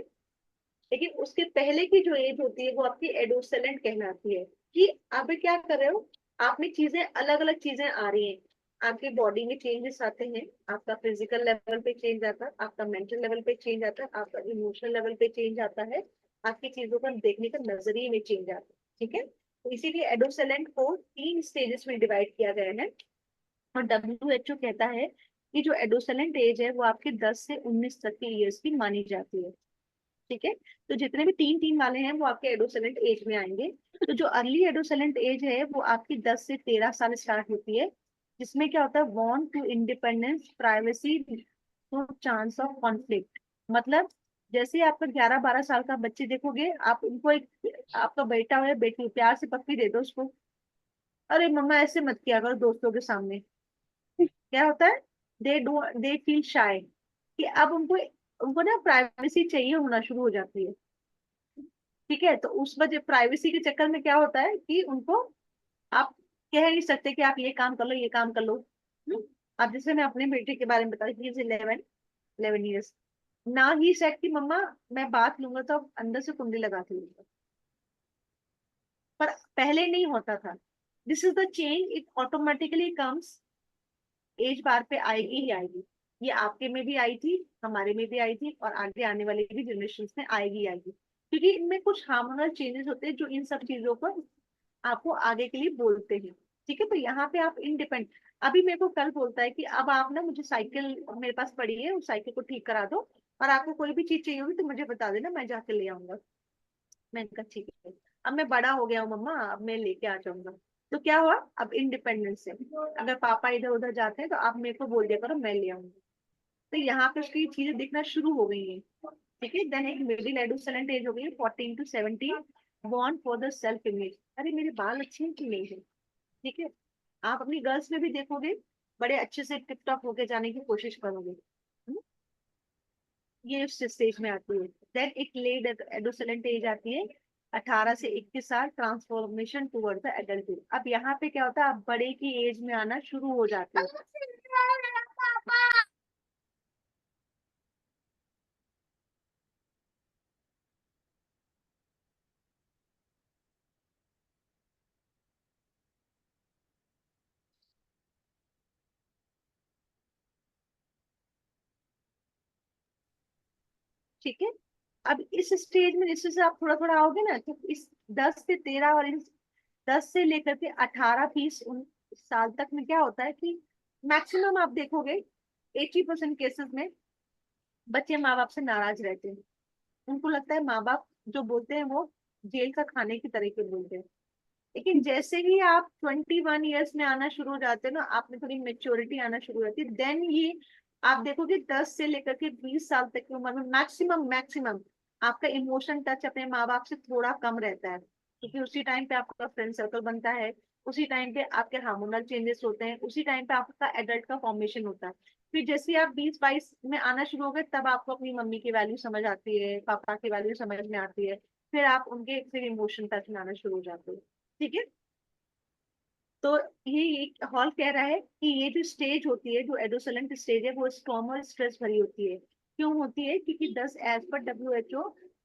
लेकिन उसके पहले की जो एज होती है वो आपकी एडोसेलेंट कहलाती है। कि अब क्या कर रहे हो, आप में चीजें अलग अलग चीजें आ रही हैं, आपकी बॉडी में चेंजेस आते हैं, आपका फिजिकल लेवल पे चेंज आता है, आपका मेंटल लेवल पे चेंज आता है, आपका इमोशनल लेवल पे चेंज आता है, आपकी चीजों का देखने का नजरिए में चेंज आता है। ठीक है, तो इसीलिए एडोसेलेंट को 3 स्टेजेस में डिवाइड किया गया है। और WHO कहता है कि जो एडोसेलेंट एज है वो आपके 10 से 19 तक के ईयर्स की मानी जाती है। ठीक है, तो जितने भी 3 3 वाले हैं वो आपके एडोसेलेंट एज में आएंगे। तो जो अर्ली एडोसेलेंट एज है वो आपकी 10 से 13 साल स्टार्ट होती है, जिसमें क्या होता है, want to independence, privacy, to chance of conflict. मतलब जैसे ही आपका 11 12 साल का बच्चे देखोगे, आप उनको एक, आपका बेटा हो या बेटी, प्यार से पप्पी दे दो उसको, अरे मम्मा ऐसे मत किया करो दोस्तों के सामने, क्या होता है, दे फील शाय, कि अब उनको उनको ना प्राइवेसी चाहिए होना शुरू हो जाती है। ठीक है, तो उस वजह प्राइवेसी के चक्कर में क्या होता है कि उनको आप कह नहीं सकते कि आप ये काम कर लो ये काम कर लो। अब जैसे मैं अपने बेटे के बारे में बता रही थी, 11 11 ईयर्स, ना ही सेट की मम्मा मैं बात लूंगा तो अब अंदर से कुंडली लगा के लूंगा, पर पहले नहीं होता था। This is the change, it automatically comes, age बार पे आएगी ही आएगी। ये आपके में भी आई थी, हमारे में भी आई थी, और आगे आने वाले भी जनरेशन में आएगी आएगी। क्योंकि इनमें कुछ हार्मोनल चेंजेस होते हैं जो इन सब चीजों को आपको आगे के लिए बोलते हैं। ठीक है, तो यहाँ पे आप इंडिपेंड, अभी मेरे को कल बोलता है कि अब आप ना, मुझे साइकिल मेरे पास पड़ी है, उस साइकिल को ठीक करा दो, और आपको कोई भी चीज चाहिए होगी तो मुझे बता देना, मैं जाके ले आऊंगा। मैंने कहा ठीक है, अब मैं बड़ा हो गया हूँ मम्मा, अब मैं लेके आ जाऊंगा। तो क्या हुआ, अब इंडिपेंडेंस है, अगर पापा इधर उधर जाते हैं तो आप मेरे को बोल दिया करो, मैं ले आऊंगा। तो यहाँ पे उसकी चीजें दिखना शुरू हो गई हैं। ठीक है, देन एक मिडिल एडोलसेंट एज हो गई है 14 to 17, born for the self image, अरे मेरे बाल अच्छे हैं कि नहीं है। ठीक है, आप अपनी गर्ल्स में भी देखोगे, बड़े अच्छे से टिप टॉप होके जाने की कोशिश करोगे। ये उस स्टेज में आती है। देन एक लेट एडोलसेंट एज आती है, 18 से 21 साल, ट्रांसफॉर्मेशन टुवर्ड द एडल्टहुड। अब यहाँ पे क्या होता है, आप बड़े की एज में आना शुरू हो जाते हो। ठीक है, अब इस स्टेज में जैसे जैसे आप थोड़ा थोड़ा आओगे ना, तो इस 10 से 13 और इन 10 से लेकर के 18, 20, 19 साल तक में क्या होता है कि मैक्सिमम आप देखोगे 80% केसेस में बच्चे माँ बाप से नाराज रहते हैं। उनको लगता है माँ बाप जो बोलते हैं वो जेल का खाने की तरह के बोलते हैं। लेकिन जैसे ही आप 21 ईयर्स में आना शुरू हो जाते हो ना, आप में थोड़ी मेच्योरिटी आना शुरू हो जाती है, देन ये आप देखोगे 10 से लेकर के 20 साल तक की उम्र में मैक्सिमम मैक्सिमम आपका इमोशन टच अपने माँ बाप से थोड़ा कम रहता है, क्योंकि उसी टाइम पे आपका फ्रेंड सर्कल बनता है, उसी टाइम पे आपके हार्मोनल चेंजेस होते हैं, उसी टाइम पे आपका एडल्ट का फॉर्मेशन होता है। फिर जैसे ही आप 20-22 में आना शुरू हो गए, तब आपको अपनी मम्मी की वैल्यू समझ आती है, पापा की वैल्यू समझ में आती है, फिर आप उनके फिर इमोशन टच में आना शुरू हो जाते हो। ठीक है, तो ये हॉल कह रहा है कि ये जो स्टेज होती है, जो एडोसलेंट स्टेज है, वो स्ट्रॉम और स्ट्रेस भरी होती है। क्यों होती है, क्योंकि 10 एज पर WHO,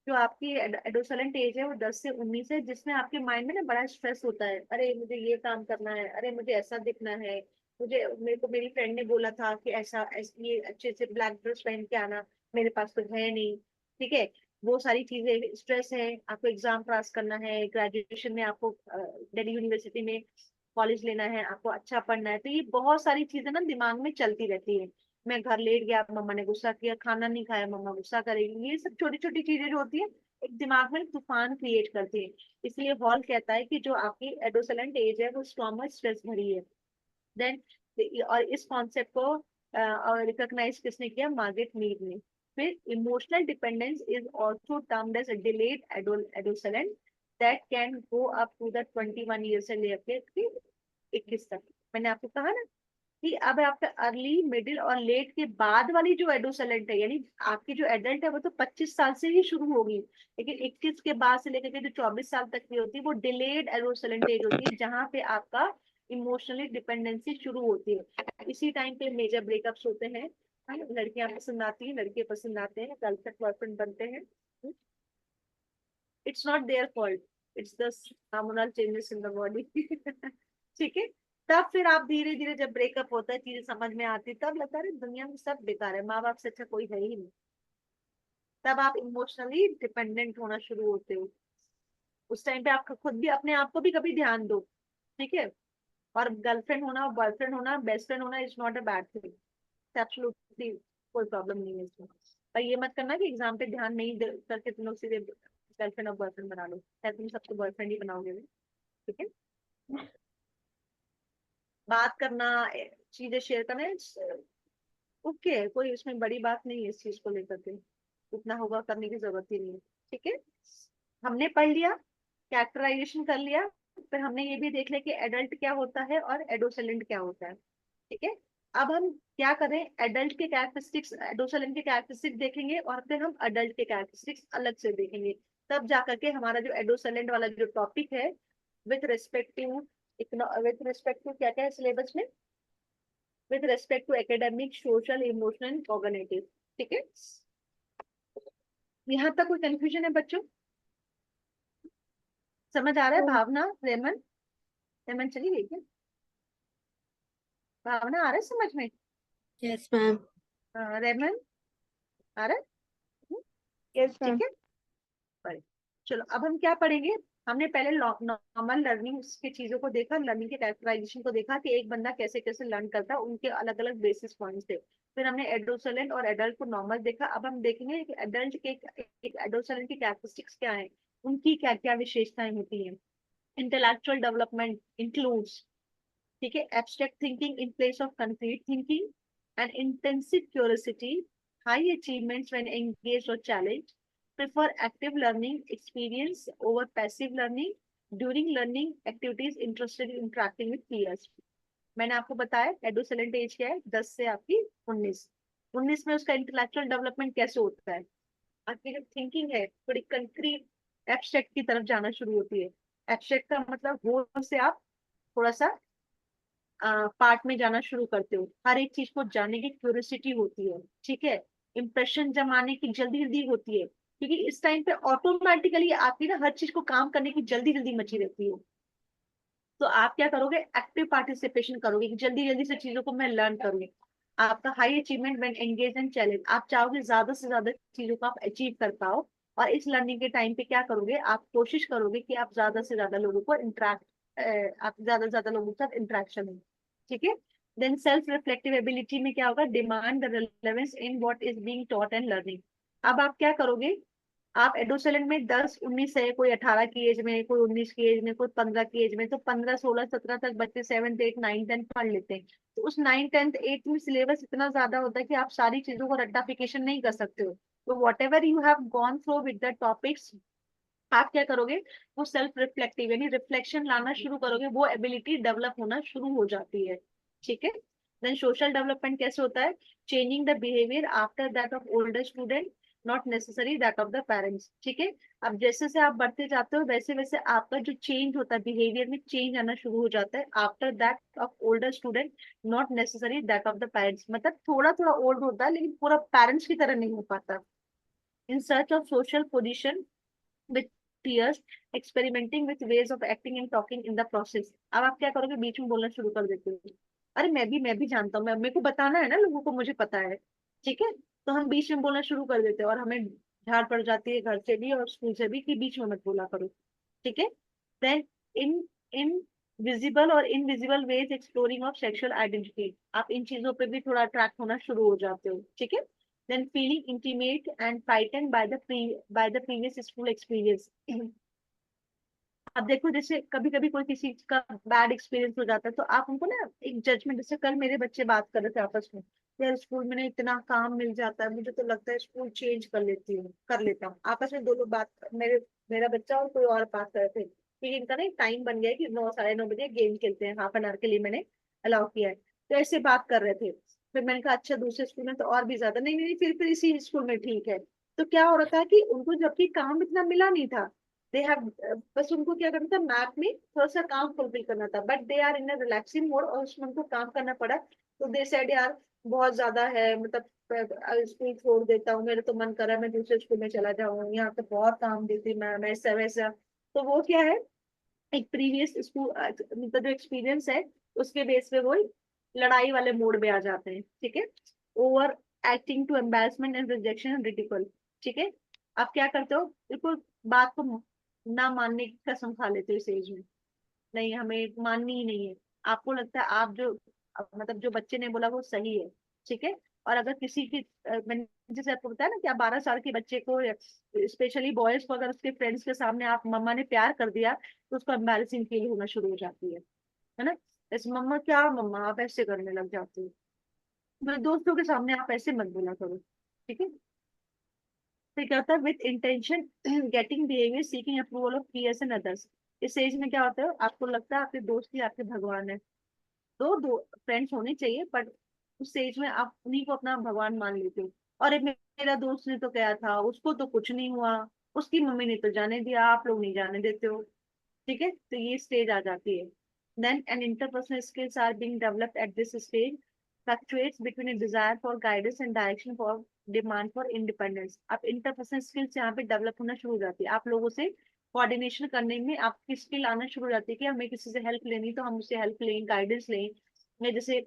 जो आपकी एडोसलेंट एज है वो 10 से 19 है, जिसमें आपके माइंड में ना बड़ा स्ट्रेस होता है, अरे मुझे ये काम करना है, अरे मुझे ऐसा दिखना है, मुझे मेरे को मेरी फ्रेंड ने बोला था कि ये अच्छे से ब्लैक ड्रेस पहन के आना, मेरे पास तो है नहीं। ठीक है, वो सारी चीजें स्ट्रेस है, आपको एग्जाम पास करना है, ग्रेजुएशन में आपको दिल्ली यूनिवर्सिटी में कॉलेज लेना है, आपको अच्छा पढ़ना है, तो ये बहुत सारी चीजें ना दिमाग में चलती रहती है। मैं घर लेट गया, मम्मा ने गुस्सा किया, खाना नहीं खाया, मम्मा गुस्सा करेगी, ये सब छोटी छोटी चीजें जो होती है एक दिमाग में तूफान क्रिएट करती है। इसलिए हॉल कहता है कि जो आपकी एडोसलेंट एज है वो ट्रॉमा स्ट्रेस भरी है। देन और इस कॉन्सेप्ट को रिकॉग्नाइज किसने किया, मार्गरेट मीड ने। फिर emotional dependence is also termed as delayed adolescent that can go up to the 21 year से लेकर 21 तक। मैंने आपको कहा ना कि अब आपका अर्ली मिडिल और लेट के बाद वाली जो एडोसलेंट है, यानी आपकी जो एडल्ट है वो तो 25 साल से ही शुरू होगी, लेकिन 21 के बाद से लेकर के जो 24 साल तक की होती है वो डिलेड एडोसलेंट एज होती है, जहां पे आपका इमोशनली डिपेंडेंसी शुरू होती है। इसी टाइम पे मेजर ब्रेकअप्स होते हैं, है ना? लड़कियां पसंद आती हैं, लड़के पसंद आते हैं, गर्लफ्रेंड बॉयफ्रेंड बनते हैं। It's not their fault, it's the hormonal changes in the body. ठीक है, तब फिर आप धीरे धीरे जब ब्रेकअप होता है, चीजें समझ में आती है, तब लगता है अरे दुनिया में सब बेकार है, माँ बाप से अच्छा कोई है ही नहीं। तब आप इमोशनली डिपेंडेंट होना शुरू होते हो। उस टाइम पे आप खुद भी अपने आप को भी कभी ध्यान दो। ठीक है, और गर्लफ्रेंड होना, बॉयफ्रेंड होना, बेस्ट फ्रेंड होना is not a bad thing, absolutely कोई प्रॉब्लम नहीं है इसमें। पर ये मत करना कि एग्जाम पे ध्यान नहीं करके तुम लोग सीधे गर्लफ्रेंड और बॉयफ्रेंड बना लो, शायद तुम सबको बॉयफ्रेंड ही बनाओगे। ठीक है, बात करना, चीजें शेयर करना, ओके, कोई उसमें बड़ी बात नहीं है इस चीज को लेकर के, इतना होगा करने की जरूरत ही नहीं है। ठीक है, हमने पढ़ लिया, कैरेक्टराइजेशन कर लिया, फिर हमने ये भी देख लिया कि एडल्ट क्या होता है और एडोसेलेंट क्या होता है। ठीक है, अब हम क्या करें, एडल्ट के कैरेक्टरिस्टिक्स, एडोसेलेंट के कैरेक्टरिस्टिक्स देखेंगे, और फिर हम एडल्ट के कैरेक्टरिस्टिक्स अलग से देखेंगे। तब जाकर के हमारा जो एडोसेलेंट वाला जो टॉपिक है, विथ रिस्पेक्ट टू क्या क्या है सिलेबस में, with respect to academic, social, emotional, cognitive. ठीक है, यहाँ तक कोई कंफ्यूजन है बच्चों? समझ आ रहा है? भावना, रेमन, रेमन चली गई क्या? भावना आ रहा है समझ में? Yes ma'am. रेमन आ रहा है? Yes ma'am. ठीक है, चलो अब हम क्या पढ़ेंगे। हमने पहले नॉर्मल लर्निंग के चीजों को देखा, लर्निंग के कैरेक्टराइजेशन को देखा कि एक बंदा कैसे कैसे लर्न करता है, उनके अलग अलग बेसिस पॉइंट्स थे। फिर हमने एडोसलेंट और एडल्ट को नॉर्मल देखा। अब हम देखेंगे कि एडल्ट के एडोसलेंट की कैरेक्टरिस्टिक्स क्या है, उनकी क्या क्या विशेषताएं होती हैं। इंटेलेक्चुअल डेवलपमेंट इंक्लूड्स, ठीक है, abstract thinking in place of concrete thinking, and intensive curiosity, high achievements when engaged और challenge, prefer active learning experience over passive learning, during learning activities interested in interacting with peers। मैंने आपको बताया एडोसेलेंट as क्या है, 10 से आपकी 19। 19 में उसका इंटेलेक्चुअल डेवलपमेंट कैसे होता है, आपकी जो थिंकिंग है थोड़ी कंक्रीट एब्स्ट्रैक्ट की तरफ जाना शुरू होती है। एब्स्ट्रैक्ट का मतलब गोल से आप थोड़ा सा पार्ट में जाना शुरू करते हो, हर एक चीज को जानने की क्यूरियोसिटी होती है, ठीक है। इंप्रेशन जमाने की जल्दी जल्दी होती है, क्योंकि इस टाइम पे ऑटोमेटिकली आपकी ना हर चीज को काम करने की जल्दी जल्दी मची रहती है। तो आप क्या करोगे, एक्टिव पार्टिसिपेशन करोगे कि जल्दी जल्दी से चीजों को मैं लर्न करूँ। आपका high achievement when engage and challenge, आप चाहोगे ज्यादा से ज्यादा चीजों को आप अचीव कर पाओ। और इस लर्निंग के टाइम पे क्या करोगे, आप कोशिश करोगे कि आप ज्यादा से ज्यादा लोगों को आप ज्यादा से ज्यादा लोगों के साथ इंटरेक्शन हो, ठीक है। देन सेल्फ रिफ्लेक्टिव एबिलिटी में क्या होगा, demand the relevance in what is being taught and learning. अब आप क्या करोगे, आप एडोसेलेंट में 10 19 है, कोई 18 की एज में, कोई 19 की एज में, कोई 15 की एज में, तो 15 16 17 तक बच्चे 7th 8th 9th 10th पढ़ लेते हैं। तो उस 9th 10th 8th में सिलेबस इतना ज्यादा होता है कि आप सारी चीजों को रट्टाफिकेशन नहीं कर सकते हो। तो what ever you have gone through with the topics, आप क्या करोगे, वो सेल्फ रिफ्लेक्टिव यानी रिफ्लेक्शन लाना शुरू करोगे, वो एबिलिटी डेवलप होना शुरू हो जाती है, ठीक है। देन सोशल डेवलपमेंट कैसे होता है, changing the behaviour after that of older student, not necessary that of the parents, ठीक है। अब जैसे से आप बढ़ते जाते हो वैसे वैसे आपका जो चेंज होता है, बिहेवियर में चेंज आना शुरू हो जाता है after that of older student, not necessary that of the parents. मतलब थोड़ा थोड़ा ओल्ड होता है लेकिन पूरा पेरेंट्स की तरह नहीं हो पाता। In search of social position with peers, experimenting with ways of acting and talking in the process। अब आप क्या करोगे, बीच में बोलना शुरू कर देते हो, अरे मैं भी जानता हूँ, मैं मेरे को बताना है ना लोगों को, मुझे पता है, ठीक है। तो हम बीच में बोलना शुरू कर देते हैं और हमें झाड़ पड़ जाती है घर से भी और स्कूल से भी कि बीच में मत बोला करो, ठीक है। देन इन इन विजिबल और invisible ways exploring of sexual identity, आप इन चीजों पे भी थोड़ा अट्रैक्ट होना शुरू हो जाते हो, ठीक है। Than feeling intimate and frightened by the previous school experience. अब देखो जैसे कभी कभी कोई किसी का बैड एक्सपीरियंस हो जाता है तो आप उनको ना एक जजमेंट, जैसे कल मेरे बच्चे बात कर रहे थे आपस में, यार स्कूल में ना इतना काम मिल जाता है, मुझे तो लगता है स्कूल चेंज कर लेता हूँ। आपस में दो लोग बात, मेरा बच्चा और कोई और बात कर रहे थे कि इनका ना टाइम बन गया है कि 9 साढ़े 9 बजे गेम खेलते हैं, हाफ एन आवर के लिए मैंने अलाउ किया है। तो ऐसे बात कर रहे थे, फिर मैंने कहा अच्छा दूसरे स्कूल में तो और भी ज्यादा, नहीं नहीं फिर इसी स्कूल में ठीक है। तो क्या हो रहा था कि उनको जबकि काम इतना मिला नहीं था, दे हैव, बस उनको क्या करना था, मैप में थोड़ा सा काम फुलफिल करना था, but they are in a relaxing mode और उसमें उनको काम करना पड़ा। तो दे सेड यार बहुत ज्यादा है, मतलब स्कूल छोड़ देता हूँ, मेरा तो मन कर रहा है मैं दूसरे स्कूल में चला जाऊँ, यहाँ तो बहुत काम देती मैम ऐसा वैसा। तो वो क्या है, एक प्रीवियस स्कूल मतलब जो एक्सपीरियंस है उसके बेस पे वो लड़ाई वाले मोड में आ जाते हैं, ठीक है। Over acting to embarrassment and rejection and ridicule, ठीक है। आप क्या करते हो, बिल्कुल बात को ना मानने की कसम खा लेते हो इस एज में, नहीं हमें माननी ही नहीं है। आपको लगता है आप जो मतलब जो बच्चे ने बोला वो सही है, ठीक है। और अगर किसी की मैंने जैसे आपको बताया ना कि आप 12 साल के बच्चे को, स्पेशली बॉयज को, अगर उसके फ्रेंड्स के सामने आप मम्मा ने प्यार कर दिया तो उसको एम्बैरेसिंग फील होना शुरू हो जाती है ना। ऐसे मम्मा क्या मम्मा आप ऐसे करने लग जाते हो, मेरे दोस्तों के सामने आप ऐसे मत बोला करो, ठीक है। फिर क्या होता है, with intention getting behaviour seeking approval of peers and others. इस एज में क्या होता है, आपको लगता है आपके दोस्त ही आपके भगवान है। दो फ्रेंड्स होने चाहिए बट उस स्टेज में आप उन्हीं को अपना भगवान मान लेते हो। और एक मेरा दोस्त ने तो कहा था उसको तो कुछ नहीं हुआ, उसकी मम्मी ने तो जाने दिया, आप लोग नहीं जाने देते हो, ठीक है। तो ये स्टेज आ जाती है। Then an interpersonal skills are being developed at this stage, fluctuates between a desire for guidance and direction for demand for independence। आप इंटरपर्सनल स्किल्स यहाँ पे डेवलप होना शुरू हो जाती है, आप लोगों से कोऑर्डिनेशन करने में आपकी स्किल आना शुरू हो जाती है कि हमें किसी से हेल्प लेनी तो हम उससे हेल्प लें, गाइडेंस लें। मैं जैसे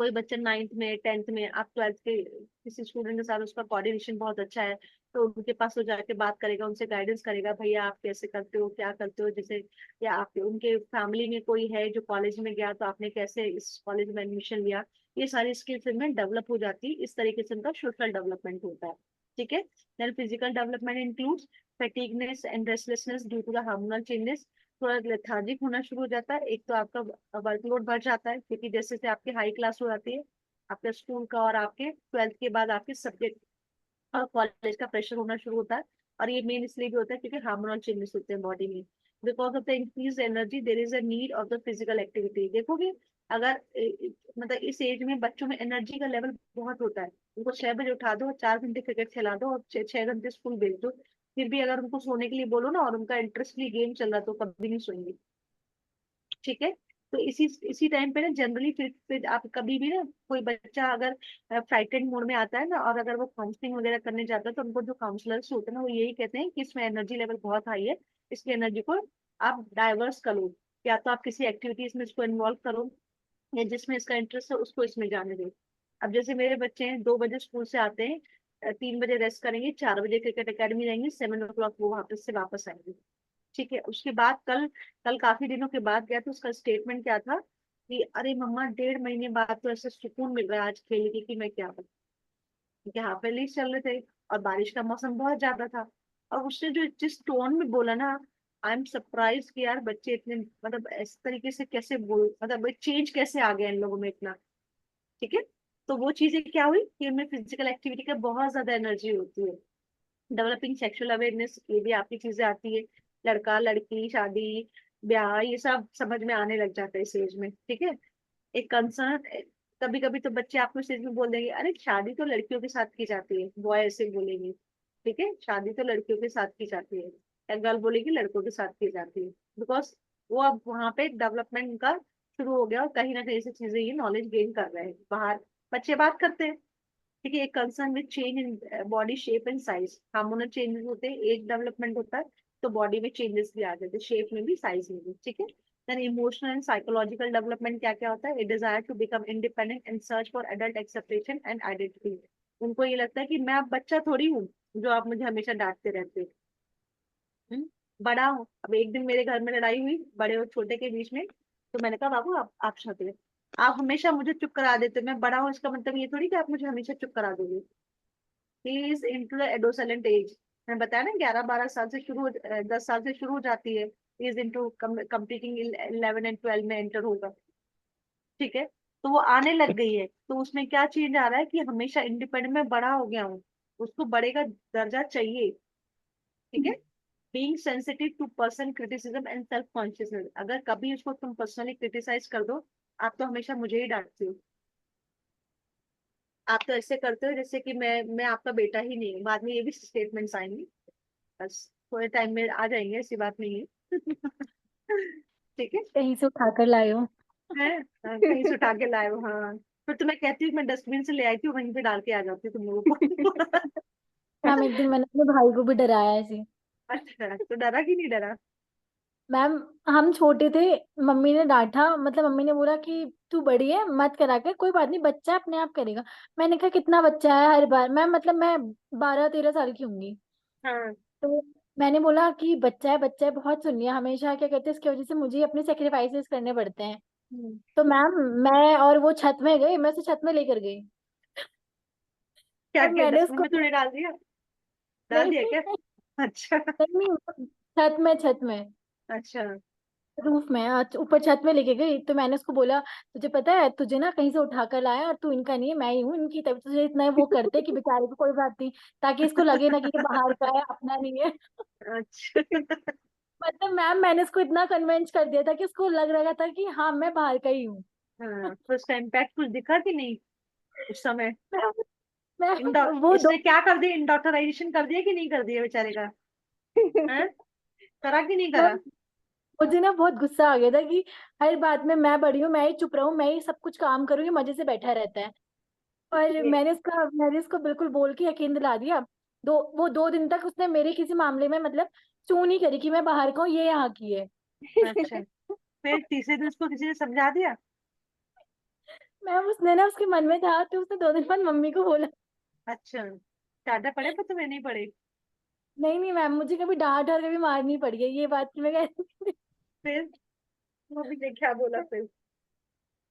कोई बच्चा 9th में 10th में, आप 12th के किसी स्टूडेंट के साथ उसका कोऑर्डिनेशन बहुत अच्छा है, तो उनके पास वो जाके बात करेगा, उनसे गाइडेंस करेगा, भैया आप कैसे करते हो, क्या करते हो, जैसे या आपके उनके फैमिली में कोई है जो कॉलेज में गया तो आपने कैसे इस कॉलेज में एडमिशन लिया, ये सारी स्किल्स इनमें डेवलप हो जाती है। इस तरीके से उनका सोशल डेवलपमेंट होता है। ठीक है। Then physical development includes fatigueness and restlessness due to the hormonal changes. थोड़ा लेथार्जिक होना शुरू हो जाता है, एक तो आपका वर्कलोड बढ़ जाता है, क्योंकि जैसे जैसे आपकी हाई क्लास हो जाती है, आपके स्कूल का और आपके 12th के बाद आपके सब्जेक्ट और कॉलेज का प्रेशर होना शुरू होता है। और ये मेन इसलिए भी होता है क्योंकि हार्मोनल चेंजेस होते हैं बॉडी में। Because of the increase energy there is a need of the physical activity. देखोगे अगर मतलब इस एज में बच्चों में एनर्जी का लेवल बहुत होता है, उनको 6 बजे उठा दो, 4 घंटे क्रिकेट खिला दो और 6 घंटे स्कूल भेज दो, फिर भी अगर उनको सोने के लिए बोलो ना और उनका इंटरेस्टली गेम चल रहा तो कभी नहीं सोएंगे। ठीक है। तो इसी टाइम पे ना जनरली फिर आप कभी भी ना, कोई बच्चा अगर फ्राइटेड मोड में आता है ना और अगर वो काउंसलिंग वगैरह करने जाता है तो उनको जो काउंसलर्स होते हैं ना वो यही कहते हैं कि इसमें एनर्जी लेवल बहुत हाई है, इसकी एनर्जी को आप डाइवर्स करो, या तो आप किसी एक्टिविटीज में इसको इन्वॉल्व करो, या जिसमें इसका इंटरेस्ट है उसको इसमें जाने दो। अब जैसे मेरे बच्चे हैं, 2 बजे स्कूल से आते हैं, 3 बजे रेस्ट करेंगे, 4 बजे क्रिकेट एकेडमी जाएंगे, 7 o'clock वो वापस आएंगे। ठीक है। उसके बाद कल कल काफी दिनों के बाद गया तो उसका स्टेटमेंट क्या था कि अरे मम्मा 1.5 महीने बाद तो ऐसा सुकून मिल रहा है आज खेल के कि मैं क्या बताऊं। क्योंकि हाफ एयरली चल रहे थे और बारिश का मौसम बहुत ज्यादा था, और उसने जो जिस टोन में बोला ना, आई एम सरप्राइज कि यार बच्चे इतने मतलब इस तरीके से कैसे बोल, मतलब चेंज कैसे आ गया इन लोगों में इतना। ठीक है। तो वो चीजें क्या हुई कि इनमें फिजिकल एक्टिविटी का बहुत ज्यादा एनर्जी होती है। डेवलपिंग सेक्सुअल अवेयरनेस, ये भी आपकी चीजें आती है, लड़का लड़की शादी ब्याह ये सब समझ में आने लग जाता है इस एज में। ठीक है। एक कंसर्न, कभी कभी तो बच्चे आपको इस एज में बोल देंगे अरे शादी तो लड़कियों के साथ की जाती है, बॉय ऐसे बोलेंगे। ठीक है। शादी तो लड़कियों के साथ की जाती है, या गर्ल बोलेगी लड़कों के साथ की जाती है। बिकॉज वो अब वहां पे डेवलपमेंट का शुरू हो गया और कहीं ना कहीं से चीजें ये नॉलेज गेन कर रहे हैं बाहर, बच्चे बात करते हैं। ठीक है। एक concern with change in body shape and size, hormonal changes होते हैं, एज डेवलपमेंट होता है तो बॉडी में चेंजेस भी आ जाते हैं, शेप में भी साइज में भी। ठीक है। Then emotional and psychological development क्या क्या होता है, a desire to become independent and search for adult acceptation and identity. उनको ये लगता है कि मैं अब बच्चा थोड़ी हूँ जो आप मुझे हमेशा डांटते रहते हो। बड़ा हूँ। अब एक दिन मेरे घर में लड़ाई हुई बड़े और छोटे के बीच में, तो मैंने कहा बाबू आप शांत रहो, आप हमेशा मुझे चुप करा देते हो, मैं बड़ा हूँ इसका मतलब ये थोड़ी कि आप मुझे हमेशा चुप करा दोगे। He is into the adolescent age. मैंने बताया ना 11-12 साल से 10 साल से शुरू हो जाती है, इज इनटू कंप्लीटिंग 11 and 12 में एंटर होगा। ठीक है। तो वो आने लग गई है, तो उसमें क्या चेंज आ रहा है कि हमेशा इंडिपेंडेंट में बड़ा हो गया हूँ, उसको बड़े का दर्जा चाहिए। ठीक है। Being sensitive to person criticism and self consciousness, अगर कभी उसको तुम पर्सनली क्रिटिसाइज कर दो, आप तो हमेशा मुझे ही डांटते हो, आप तो ऐसे करते हो जैसे कि मैं आपका बेटा ही नहीं हूँ। बाद में ये भी स्टेटमेंट्स आएंगे, बस थोड़े टाइम में आ जाएंगे, ऐसी बात नहीं है। ठीक है। कहीं से उठा कर लाए हो। है। हाँ, कहीं से उठा के लाए हो, हाँ। फिर तो मैं कहती हूँ मैं डस्टबिन से ले आई थी वहीं पे डाल के आ जाती हूँ तुम लोगों को। मैम एक दिन मैंने अपने भाई को भी डराया ऐसे। अच्छा, तो डरा कि नहीं डरा? मैम हम छोटे थे, मम्मी ने डांटा, मतलब मम्मी ने बोला कि तू बड़ी है मत करा कर, कोई बात नहीं बच्चा अपने आप करेगा। मैंने कहा कितना बच्चा है हर बार, मैम मतलब मैं 12-13 साल की होंगी। हाँ। तो मैंने बोला कि बच्चा है बहुत सुनिए, हमेशा क्या कहते हैं इसकी वजह से मुझे ही अपने सेक्रीफाइसेस करने पड़ते हैं। हम्म, तो मैम मैं और वो छत में गए, मैं उसे छत में लेकर गई क्या और किया, मैंने डस्टबिन उसको में तूने डाल दिया? डाल नहीं दिया क्या? नहीं अच्छा। नहीं नहीं, छत में अच्छा। रूफ में ऊपर छत में लेके गई। तो मैंने उसको बोला तुझे पता है तुझे ना कहीं से उठा कर लाया और तू इनका नहीं है मैं ही हूँ इनकी, तभी तुझे इतना वो करते कि बेचारे को कोई बात नहीं, ताकि इसको लगे ना कि ये बाहर का है अपना नहीं है। अच्छा। मतलब मैम मैंने उसको इतना कन्विंस कर दिया था कि उसको लग रहा था कि हाँ मैं बाहर का ही हूँ। हाँ, तो उसका इम्पैक्ट कुछ दिखा कि नहीं उस समय? वो दो इसने क्या कर दिया, इंडोक्टराइजेशन कर दिया कि नहीं कर दिया बेचारे का? है, करा कि नहीं करा? मैम मुझे ना बहुत गुस्सा आ गया था कि हर बात में मैं बड़ी हूँ, मैं ही चुप रहूं, मैं ही सब कुछ काम करूँ, ये मजे से बैठा रहता है। और ये मैंने उसको बिल्कुल बोल के यकीन दिला दिया। वो 2 दिन तक उसने मेरे किसी मामले में मतलब चू नहीं करी कि मैं बाहर का हूँ ये यहाँ की है। अच्छा, फिर तीसरे दिन उसको किसी ने समझा दिया? मैम उसने ना, उसके मन में था तो उसने 2 दिन बाद मम्मी को बोला। अच्छा, टाटा पड़े पर तुम्हें नहीं पड़े? नहीं नहीं मैम, मुझे कभी डांट और कभी मार नहीं पड़ी है, ये बात की मैं कह रही थी। फिर मम्मी ने क्या बोला फिर?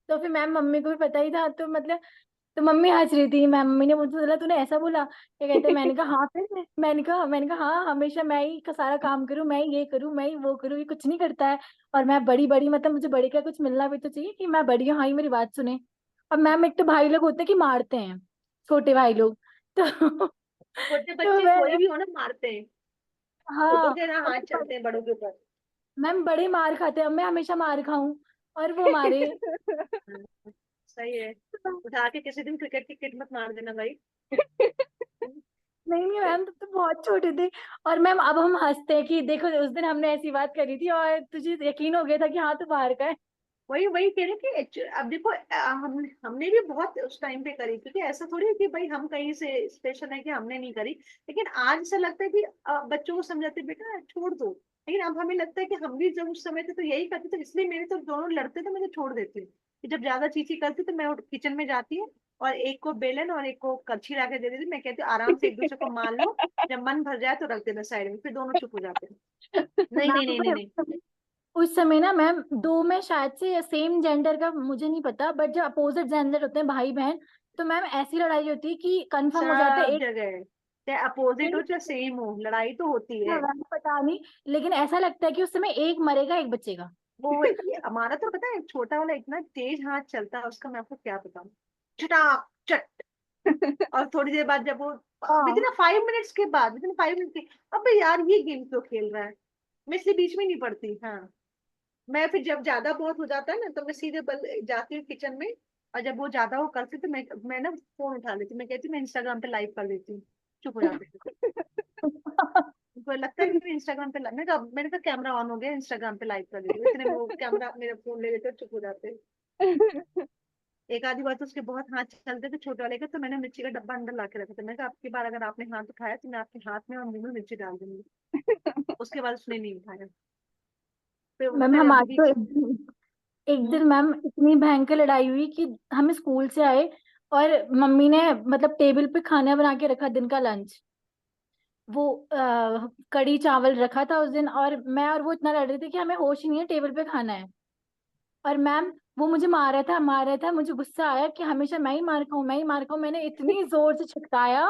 तो फिर मैम मम्मी को भी पता ही था, तो मतलब तो मम्मी हंस रही थी। मम्मी ने मुझसे बोला तूने ऐसा बोला, क्या कहते, मैंने कहा हाँ, फिर मैंने कहा हाँ, हमेशा मैं ही का सारा काम करूँ, मैं ही ये करूँ, मैं ही वो करूँ, ये कुछ नहीं करता है। और मैं बड़ी बड़ी, मतलब मुझे बड़े का कुछ मिलना भी तो चाहिए कि मैं बड़ी हूँ, हाँ, ही मेरी बात सुने। और मैम एक तो भाई लोग होते हैं कि मारते हैं, छोटे भाई लोग। तो छोटे तो बच्चे कोई भी हो ना मारते हैं, छोटों हाँ, के ना और हाथ चलते हैं बड़ों के ऊपर। मैम बड़े मार खाते हैं, अब मैं हमेशा मार खाऊं और वो मारे। हाँ, सही है। उठा के किसी दिन क्रिकेट की किट मत मार देना भाई। नहीं नहीं मैम, तब तो बहुत छोटे थे। और मैम अब हम हंसते हैं कि देखो उस दिन हमने ऐसी बात करी थी और तुझे यकीन हो गया था कि हाँ तू बाहर का है। वही वही कह रहे कि अब देखो हमने भी बहुत उस टाइम पे करी, क्योंकि ऐसा थोड़ी है कि भाई हम कहीं से स्पेशल है कि हमने नहीं करी। लेकिन आज से लगता है कि बच्चों को समझाते बेटा छोड़ दो। लेकिन अब हमें लगता है कि हम भी जब उस समय थे तो यही करते थे, इसलिए मेरे तो दोनों लड़ते थे, मैं तो छोड़ देती हूँ कि जब ज्यादा चीची करती तो मैं किचन में जाती हूँ और एक को बेलन और एक को करछी ला के दे देती, मैं कहती हूँ आराम से एक दूसरे को मार लो, जब मन भर जाए तो रख देना साइड में, फिर दोनों चुप हो जाते हैं। नहीं नहीं मैम नहीं नहीं नहीं। उस समय ना मैम, दो में शायद से या सेम जेंडर का मुझे नहीं पता, बट जो अपोजिट जेंडर होते हैं भाई बहन, तो मैम ऐसी लड़ाई होती है कि कंफर्म हो जाता है सब एक जगह चाहे अपोजिट हो एक चाहे सेम हो, लड़ाई तो होती है। मैम पता नहीं, लेकिन ऐसा लगता है कि उस समय एक मरेगा एक बचेगा। वो ये हमारा तो पता है, छोटा वाला इतना तेज हाथ चलता है उसका, मैं आपको क्या बताऊं। चटाक चट। और थोड़ी देर बाद जब वो विद हाँ। इन 5 मिनट्स के बाद, विद इन 5 मिनट के, अबे यार ये गेम क्यों खेल रहा है। मैं इसलिए बीच में नहीं पड़ती। हाँ, मैं फिर जब ज्यादा बहुत हो जाता है ना तो मैं सीधे जाती हूँ किचन में। और जब वो ज्यादा वो करती तो मैं ना फोन उठा लेती हूँ, मैं कहती हूँ मैं इंस्टाग्राम पे लाइव कर देती हूँ। चुप हो जाते हैं। उनको लगता है कि मैं इंस्टाग्राम पे मैंने कहा कैमरा ऑन हो गया, इंस्टाग्राम पे लाइव कर देती हूँ, इतने में वो कैमरा मेरा फोन ले लेते और चुप हो जाते हैं। एक आधी बार तो उसके बहुत हाथ चलते थे छोटे वाले के, तो मैंने मिर्ची का डब्बा अंदर ला के रखा था, मैंने कहा अब की बार अगर आपने हाथ उठाया तो मैं आपके हाथ में और मुंह में मिर्ची डाल दूंगी। उसके बाद उसने नहीं उठाया। मैम फिर अभी हमारी भी। तो एक दिन हम्म। मैम इतनी भयंकर लड़ाई हुई कि हम स्कूल से आए और मम्मी ने मतलब टेबल पे खाना बना के रखा, दिन का लंच, वो कढ़ी चावल रखा था उस दिन, और मैं और वो इतना लड़ रहे थे कि हमें होश ही नहीं है, टेबल पे खाना है। और मैम वो मुझे मार रहा था, मुझे गुस्सा आया कि हमेशा मैं ही मार खाऊं, मैं ही मार खाऊं, मैंने इतनी जोर से छिटकाया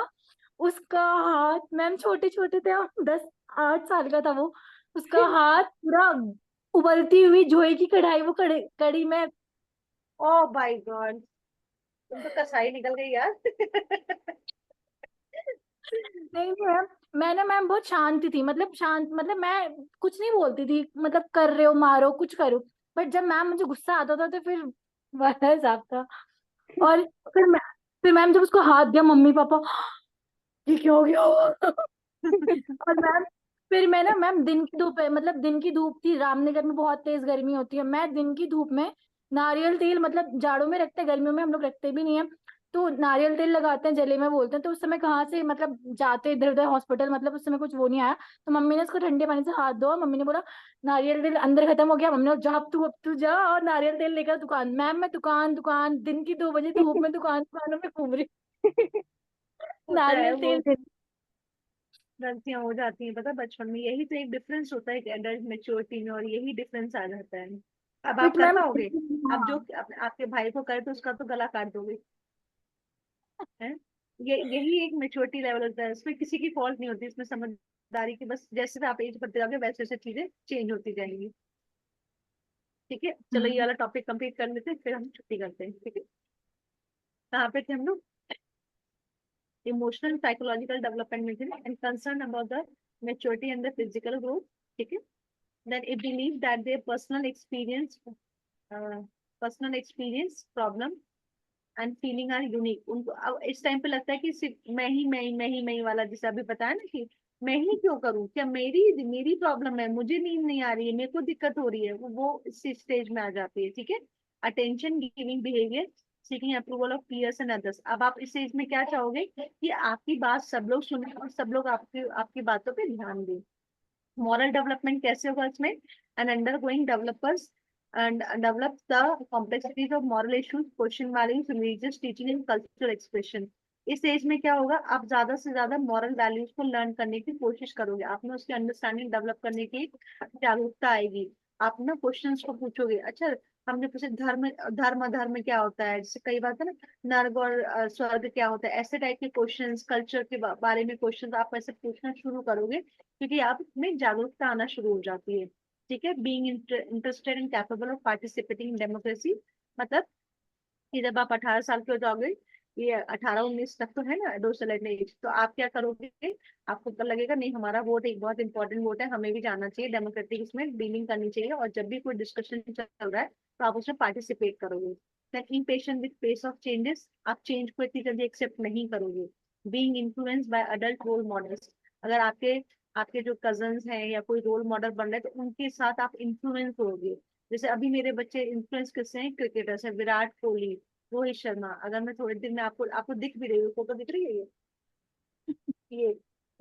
उसका हाथ। मैम छोटे छोटे थे हम, 10-8 साल का था वो। उसका हाथ पूरा उबलती हुई जोई की कढ़ाई, वो कढ़ी कढ़ी में। ओ माय गॉड, तुम तो कसाई निकल गई यार। नहीं मैम, मैं ना मैम बहुत शांति थी, मतलब शांत, मतलब मैं कुछ नहीं बोलती थी, मतलब कर रहे हो मारो कुछ करो। बट जब मैम मुझे गुस्सा आता था तो फिर बड़ा हिसाब था। और फिर मैं फिर मैम जब उसको हाथ दिया, मम्मी पापा ये क्या हो गया। और मैम फिर मैं ना मैम दिन की धूप है, मतलब दिन की धूप थी, रामनगर में बहुत तेज गर्मी होती है, मैं दिन की धूप में नारियल तेल, मतलब जाड़ों में रखते हैं, गर्मियों में हम लोग रखते भी नहीं है, तो नारियल तेल लगाते हैं जले में बोलते हैं, तो उस समय कहाँ से मतलब जाते इधर उधर हॉस्पिटल, मतलब उस समय कुछ वो नहीं आया। तो मम्मी ने उसको ठंडे पानी से हाथ धोआ, मम्मी ने बोला नारियल तेल अंदर खत्म हो गया, मम्मी ने बोला, जा अब तू जा और नारियल तेल लेकर दुकान। मैम मैं दुकान दुकान दिन की 2 बजे धूप में दुकान दुकानों में घूम रही, होता है नारियल वो, तेल दे। गलतियां हो जाती हैं पता बचपन में, यही तो एक डिफरेंस होता है एडल्ट मेच्योरिटी में, और यही डिफरेंस आ जाता है। अब आप बट कर मैम पाओगे? अब जो हाँ। आपके भाई को करे तो उसका तो गला काट दोगे, है। यही एक मेच्योरिटी लेवल होता है, इसमें किसी की फॉल्ट नहीं होती, इसमें समझदारी की, बस जैसे आप एज बढ़ते जाओगे वैसे वैसे चीजें चेंज होती जाएंगी। ठीक है, चलो ये हम्म। वाला टॉपिक कंप्लीट कर लेते हैं, फिर हम छुट्टी करते हैं, ठीक है। कहाँ पे थे हम लोग? इमोशनल साइकोलॉजिकल डेवलपमेंट में थे and concern about the maturity and the physical growth. ठीक है, then it believes that their personal experience problem and feeling are unique। उनको अब इस टाइम पे लगता है कि सिर्फ मैं ही वाला, जैसे अभी बताया ना कि मैं ही क्यों करूं, क्या मेरी मेरी प्रॉब्लम है, मुझे नींद नहीं आ रही है, मेरे को दिक्कत हो रही है, वो इस स्टेज में आ जाती है। ठीक है, attention giving behaviour, seeking approval of peers and others. अब आप इस स्टेज में क्या चाहोगे कि आपकी बात सब लोग सुने और सब लोग आपकी आपकी बातों पे ध्यान दें। मॉरल डेवलपमेंट कैसे होगा इसमें? And under going developers and develop the complexities of moral issues, question values, religious teaching and cultural expression. इस एज में क्या होगा, आप ज्यादा से ज्यादा मॉरल वैल्यूज को लर्न करने की कोशिश करोगे, आप में उसकी अंडरस्टैंडिंग डेवलप करने की जागरूकता आएगी। आप ना क्वेश्चंस को पूछोगे, अच्छा हमने पूछे धर्म धर्म अधर्म क्या होता है, जैसे कई बात है ना, नर्क और स्वर्ग क्या होता है, ऐसे टाइप के क्वेश्चंस, कल्चर के बारे में क्वेश्चंस आप ऐसे पूछना शुरू करोगे, क्योंकि आप में जागरूकता आना शुरू हो जाती है। ठीक है, being interested and capable of participating in democracy, मतलब कि जब आप 18 साल के हो जाओगे, ये 18-19 तक तो है ना डोर्सल एज, तो आप क्या करोगे, आपको तो लगेगा नहीं हमारा वोट एक बहुत इंपॉर्टेंट वोट है, हमें भी जाना चाहिए, डेमोक्रेटिक इसमें डीलिंग करनी चाहिए, और जब भी कोई डिस्कशन चल रहा है तो आप उसमें पार्टिसिपेट करोगे। Then impatient with pace of changes, आप चेंज को इतनी जल्दी एक्सेप्ट नहीं करोगे। Being influence by adult role models, अगर आपके आपके जो कजन्स हैं या कोई रोल मॉडल बन रहे हैं तो उनके साथ आप इन्फ्लुएंस होगे। जैसे अभी मेरे बच्चे इन्फ्लुएंस किससे हैं, क्रिकेटर्स हैं, विराट कोहली, रोहित शर्मा। अगर मैं थोड़ी देर में आपको आपको दिख भी रही हूँ, फोटो दिख रही है ये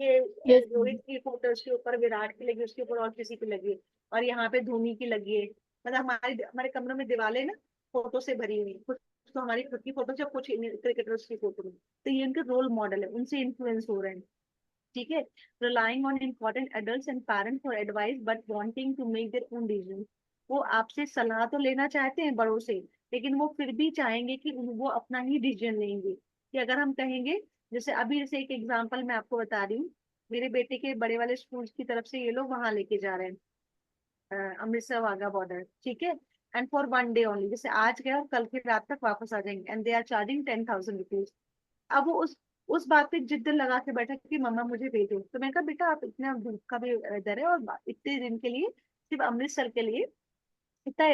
ये यस रोहित की फोटो, उसके ऊपर विराट की लगी, उसके ऊपर और किसी की लगी है, और यहाँ पे धोनी की लगी है। मतलब हमारे हमारे कमरों में दीवारें ना फोटो से भरी हुई, कुछ तो हमारी खुद की फोटो से, कुछ क्रिकेटर्स की फोटो में, तो ये उनके रोल मॉडल है, उनसे इन्फ्लुएंस हो रहे हैं। ठीक है, relying on important adults and parents for advice but wanting to make their own decisions, वो आपसे सलाह तो लेना चाहते हैं बड़ों से, लेकिन वो फिर भी चाहेंगे कि वो अपना ही डिसीजन लेंगे। कि अगर हम कहेंगे, जैसे अभी जैसे एक एग्जांपल मैं आपको बता रही हूँ, मेरे बेटे के बड़े वाले स्कूल की तरफ से ये लोग वहां लेके जा रहे हैं, अमृतसर वाघा बॉर्डर। ठीक है, एंड फॉर 1 डे ओनली, जैसे आज गए और कल की रात तक वापस आ जाएंगे, and they are charging 10,000 rupees. अब वो उस बात पे जिद लगा के बैठा कि मम्मा मुझे भेजो, तो मैंने कहा बेटा आप इतना धूप का भी इधर है, और इतने दिन के लिए सिर्फ अमृतसर के लिए इतना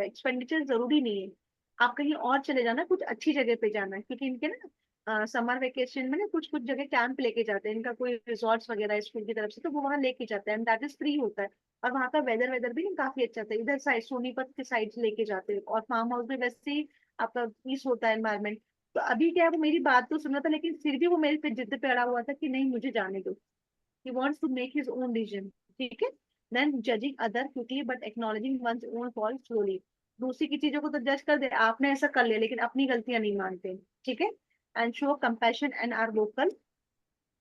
एक्सपेंडिचर जरूरी नहीं है, आप कहीं और चले जाना, कुछ अच्छी जगह पे जाना है, क्योंकि इनके ना समर वेकेशन में ना कुछ कुछ जगह कैंप लेके जाते हैं, इनका कोई रिजॉर्ट्स वगैरह स्कूल की तरफ से, तो वो वहाँ लेके जाते हैं, एंड दैट इज फ्री होता है। और वहाँ का वेदर वेदर भी ना काफी अच्छा था, इधर साइड सोनीपत के साइड से लेके जाते हैं, और फार्म हाउस में वैसे ही आपका पीस होता है एनवायरमेंट। तो अभी क्या है, वो मेरी बात तो सुन रहा था, लेकिन फिर भी वो मेरे पे जिद पे अड़ा हुआ था कि नहीं मुझे जाने दो। He wants to make his own decision. ठीक है, then judging other quickly but acknowledging one's own fault slowly. दूसरी की चीजों को तो जज कर दे, आपने ऐसा कर लिया, लेकिन अपनी गलतियां नहीं मानते। ठीक है, and show compassion and are vocal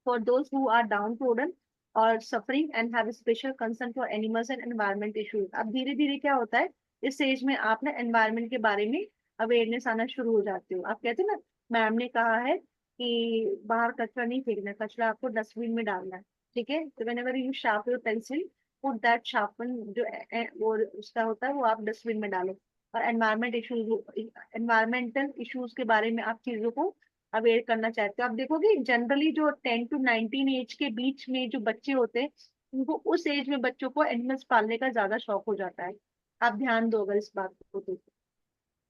for those who are downtrodden or suffering and have a special concern for animals and environment issues. अब धीरे धीरे क्या होता है, इस एज में आप ना एनवायरमेंट के बारे में अवेयरनेस आना शुरू हो जाते हो। आप कहते हो ना, मैम ने कहा है कि बाहर कचरा नहीं फेंकना, कचरा आपको डस्टबिन में डालना है। ठीक है, तो whenever you sharpen your pencil, put that sharpen जो वो उसका होता है वो आप डस्टबिन में डालो। और एनवायरमेंटल इश्यूज के बारे में आप चीजों को अवेयर करना चाहते हो। आप देखोगे जनरली जो 10 to 19 एज के बीच में जो बच्चे होते हैं, उनको उस एज में बच्चों को एनिमल्स पालने का ज्यादा शौक हो जाता है। आप ध्यान दो अगर इस बात को तो।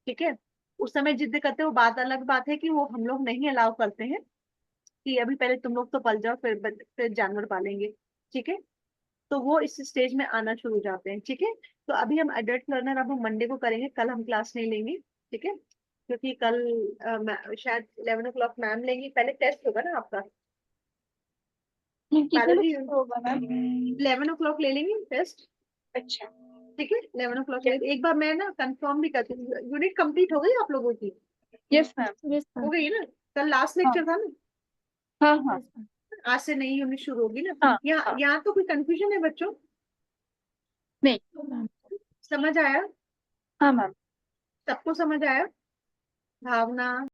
ठीक है, उस समय जिद करते हो, बात अलग बात है कि वो हम लोग नहीं अलाउ करते हैं कि अभी पहले तुम लोग तो पल जाओ, फिर जानवर पालेंगे। ठीक है, तो वो इस स्टेज में आना शुरू हो जाते हैं। ठीक है, तो अभी हम एडल्ट लर्नर अब हम मंडे को करेंगे, कल हम क्लास नहीं लेंगे। ठीक है, क्योंकि कल शायद 11 o'clock मैम लेंगी, पहले टेस्ट होगा ना आपका कितने बायोलॉजी, बजे से होगा मैम? 11 o'clock ले लेंगे टेस्ट। अच्छा। ठीक है, 11 o'clock ले, एक बार मैं ना कंफर्म भी करती हूँ, यूनिट कंप्लीट हो गई आप लोगों की? Yes ma'am. यस हो मैम। गई ना, कल लास्ट हाँ लेक्चर था ना, हाँ हाँ यस मैम। आज से नई यूनिट शुरू होगी ना। हाँ यहाँ हाँ। यहाँ तो कोई कंफ्यूजन है बच्चों? नहीं। मैम। समझ आया? हाँ मैम। सबको समझ आया? भावना,